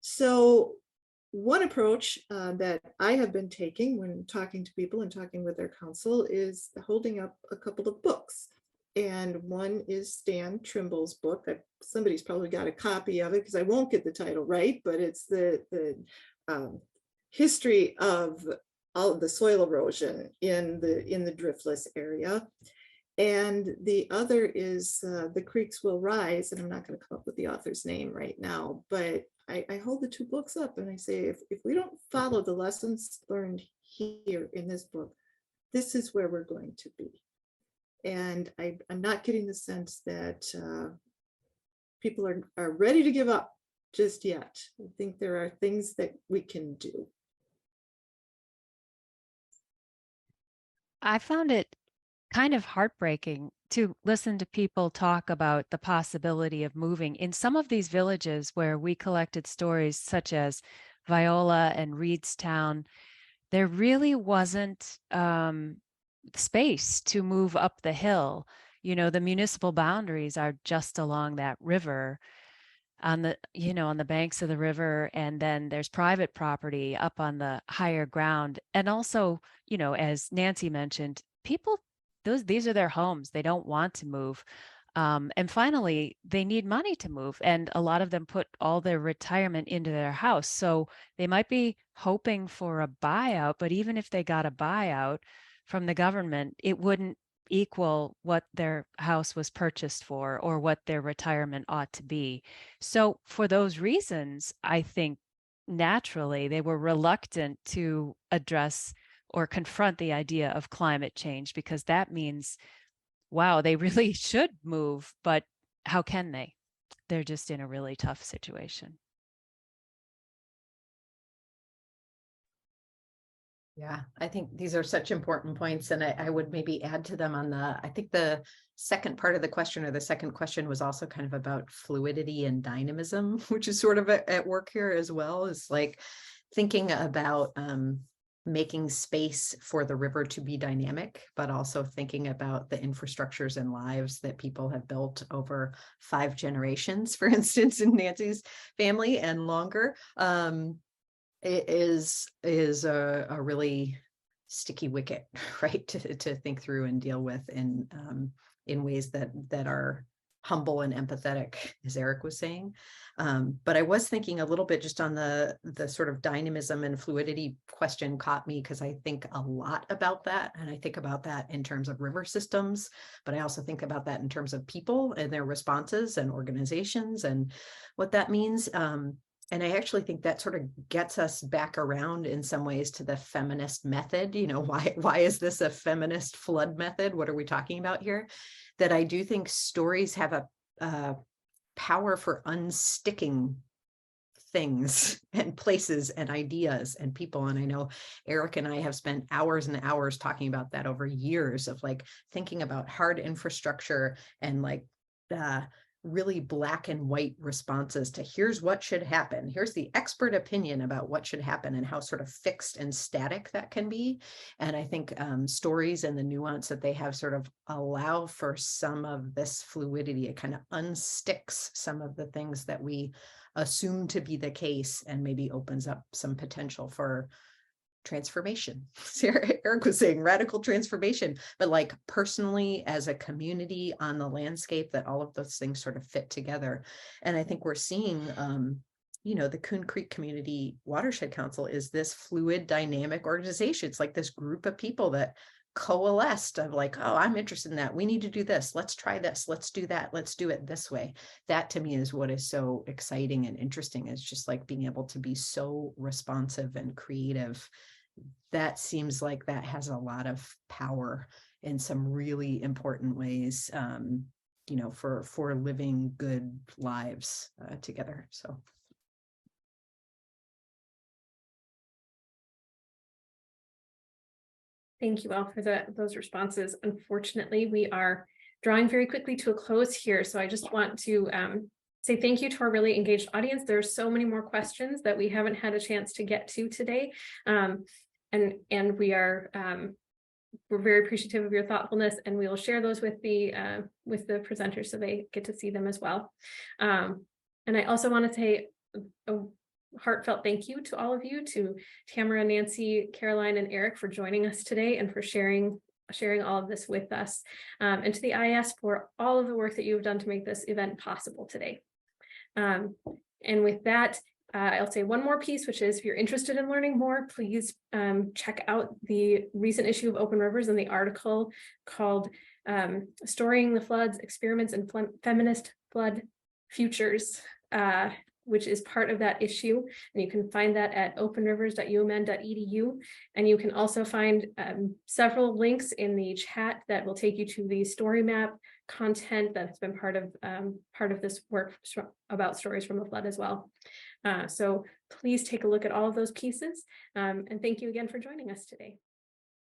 So one approach that I have been taking when talking to people and talking with their council is holding up a couple of books. and one is Stan Trimble's book. Somebody's probably got a copy of it because I won't get the title right, but it's the history of all of the soil erosion in the driftless area. And the other is The Creeks Will Rise, and I'm not going to come up with the author's name right now, but I hold the two books up and I say, if we don't follow the lessons learned here in this book, this is where we're going to be. And I'm not getting the sense that people are ready to give up just yet. I think there are things that we can do. I found it kind of heartbreaking to listen to people talk about the possibility of moving in some of these villages where we collected stories such as Viola and Reedstown. There really wasn't space to move up the hill. You know, the municipal boundaries are just along that river on the, on the banks of the river. And then there's private property up on the higher ground. And also, as Nancy mentioned, people, these are their homes. They don't want to move. And finally, they need money to move. And a lot of them put all their retirement into their house. So they might be hoping for a buyout, but even if they got a buyout from the government, it wouldn't equal what their house was purchased for or what their retirement ought to be. So for those reasons, I think naturally they were reluctant to address or confront the idea of climate change, because that means, wow, they really should move, but how can they? They're just in a really tough situation. Yeah, I think these are such important points, and I would maybe add to them on I think the second part of the question, or the second question, was also kind of about fluidity and dynamism, which is sort of at work here as well. Is like thinking about making space for the river to be dynamic, but also thinking about the infrastructures and lives that people have built over 5 generations, for instance, in Nancy's family and longer. It is a really sticky wicket, right, to think through and deal with in ways that are humble and empathetic, as Eric was saying. But I was thinking a little bit just on the sort of dynamism and fluidity question caught me, because I think a lot about that. And I think about that in terms of river systems, but I also think about that in terms of people and their responses and organizations and what that means. And I actually think that sort of gets us back around in some ways to the feminist method. Why is this a feminist flood method? What are we talking about here? That I do think stories have a power for unsticking things and places and ideas and people. And I know Eric and I have spent hours and hours talking about that over years of like thinking about hard infrastructure and like really black and white responses to here's what should happen. Here's the expert opinion about what should happen and how sort of fixed and static that can be. And I think stories and the nuance that they have sort of allow for some of this fluidity. It kind of unsticks some of the things that we assume to be the case and maybe opens up some potential for transformation. Eric was saying radical transformation, but like personally as a community on the landscape, that all of those things sort of fit together. And I think we're seeing, the Coon Creek Community Watershed Council is this fluid, dynamic organization. It's like this group of people that coalesced of like, oh, I'm interested in that. We need to do this. Let's try this. Let's do that. Let's do it this way. That to me is what is so exciting and interesting, is just like being able to be so responsive and creative. That seems like that has a lot of power in some really important ways, for living good lives together. So. Thank you all for those responses. Unfortunately, we are drawing very quickly to a close here. So I just want to say thank you to our really engaged audience. There are so many more questions that we haven't had a chance to get to today. And we're very appreciative of your thoughtfulness, and we will share those with the presenters so they get to see them as well. And I also want to say a heartfelt thank you to all of you, to Tamara, Nancy, Caroline, and Eric for joining us today and for sharing sharing all of this with us, and to the IS for all of the work that you've done to make this event possible today. And with that, I'll say one more piece, which is if you're interested in learning more, please check out the recent issue of Open Rivers and the article called Storying the Floods, Experiments in Feminist Flood Futures, which is part of that issue. And you can find that at openrivers.umn.edu. And you can also find several links in the chat that will take you to the story map content that has been part of this work about stories from the flood as well. So please take a look at all of those pieces. And thank you again for joining us today.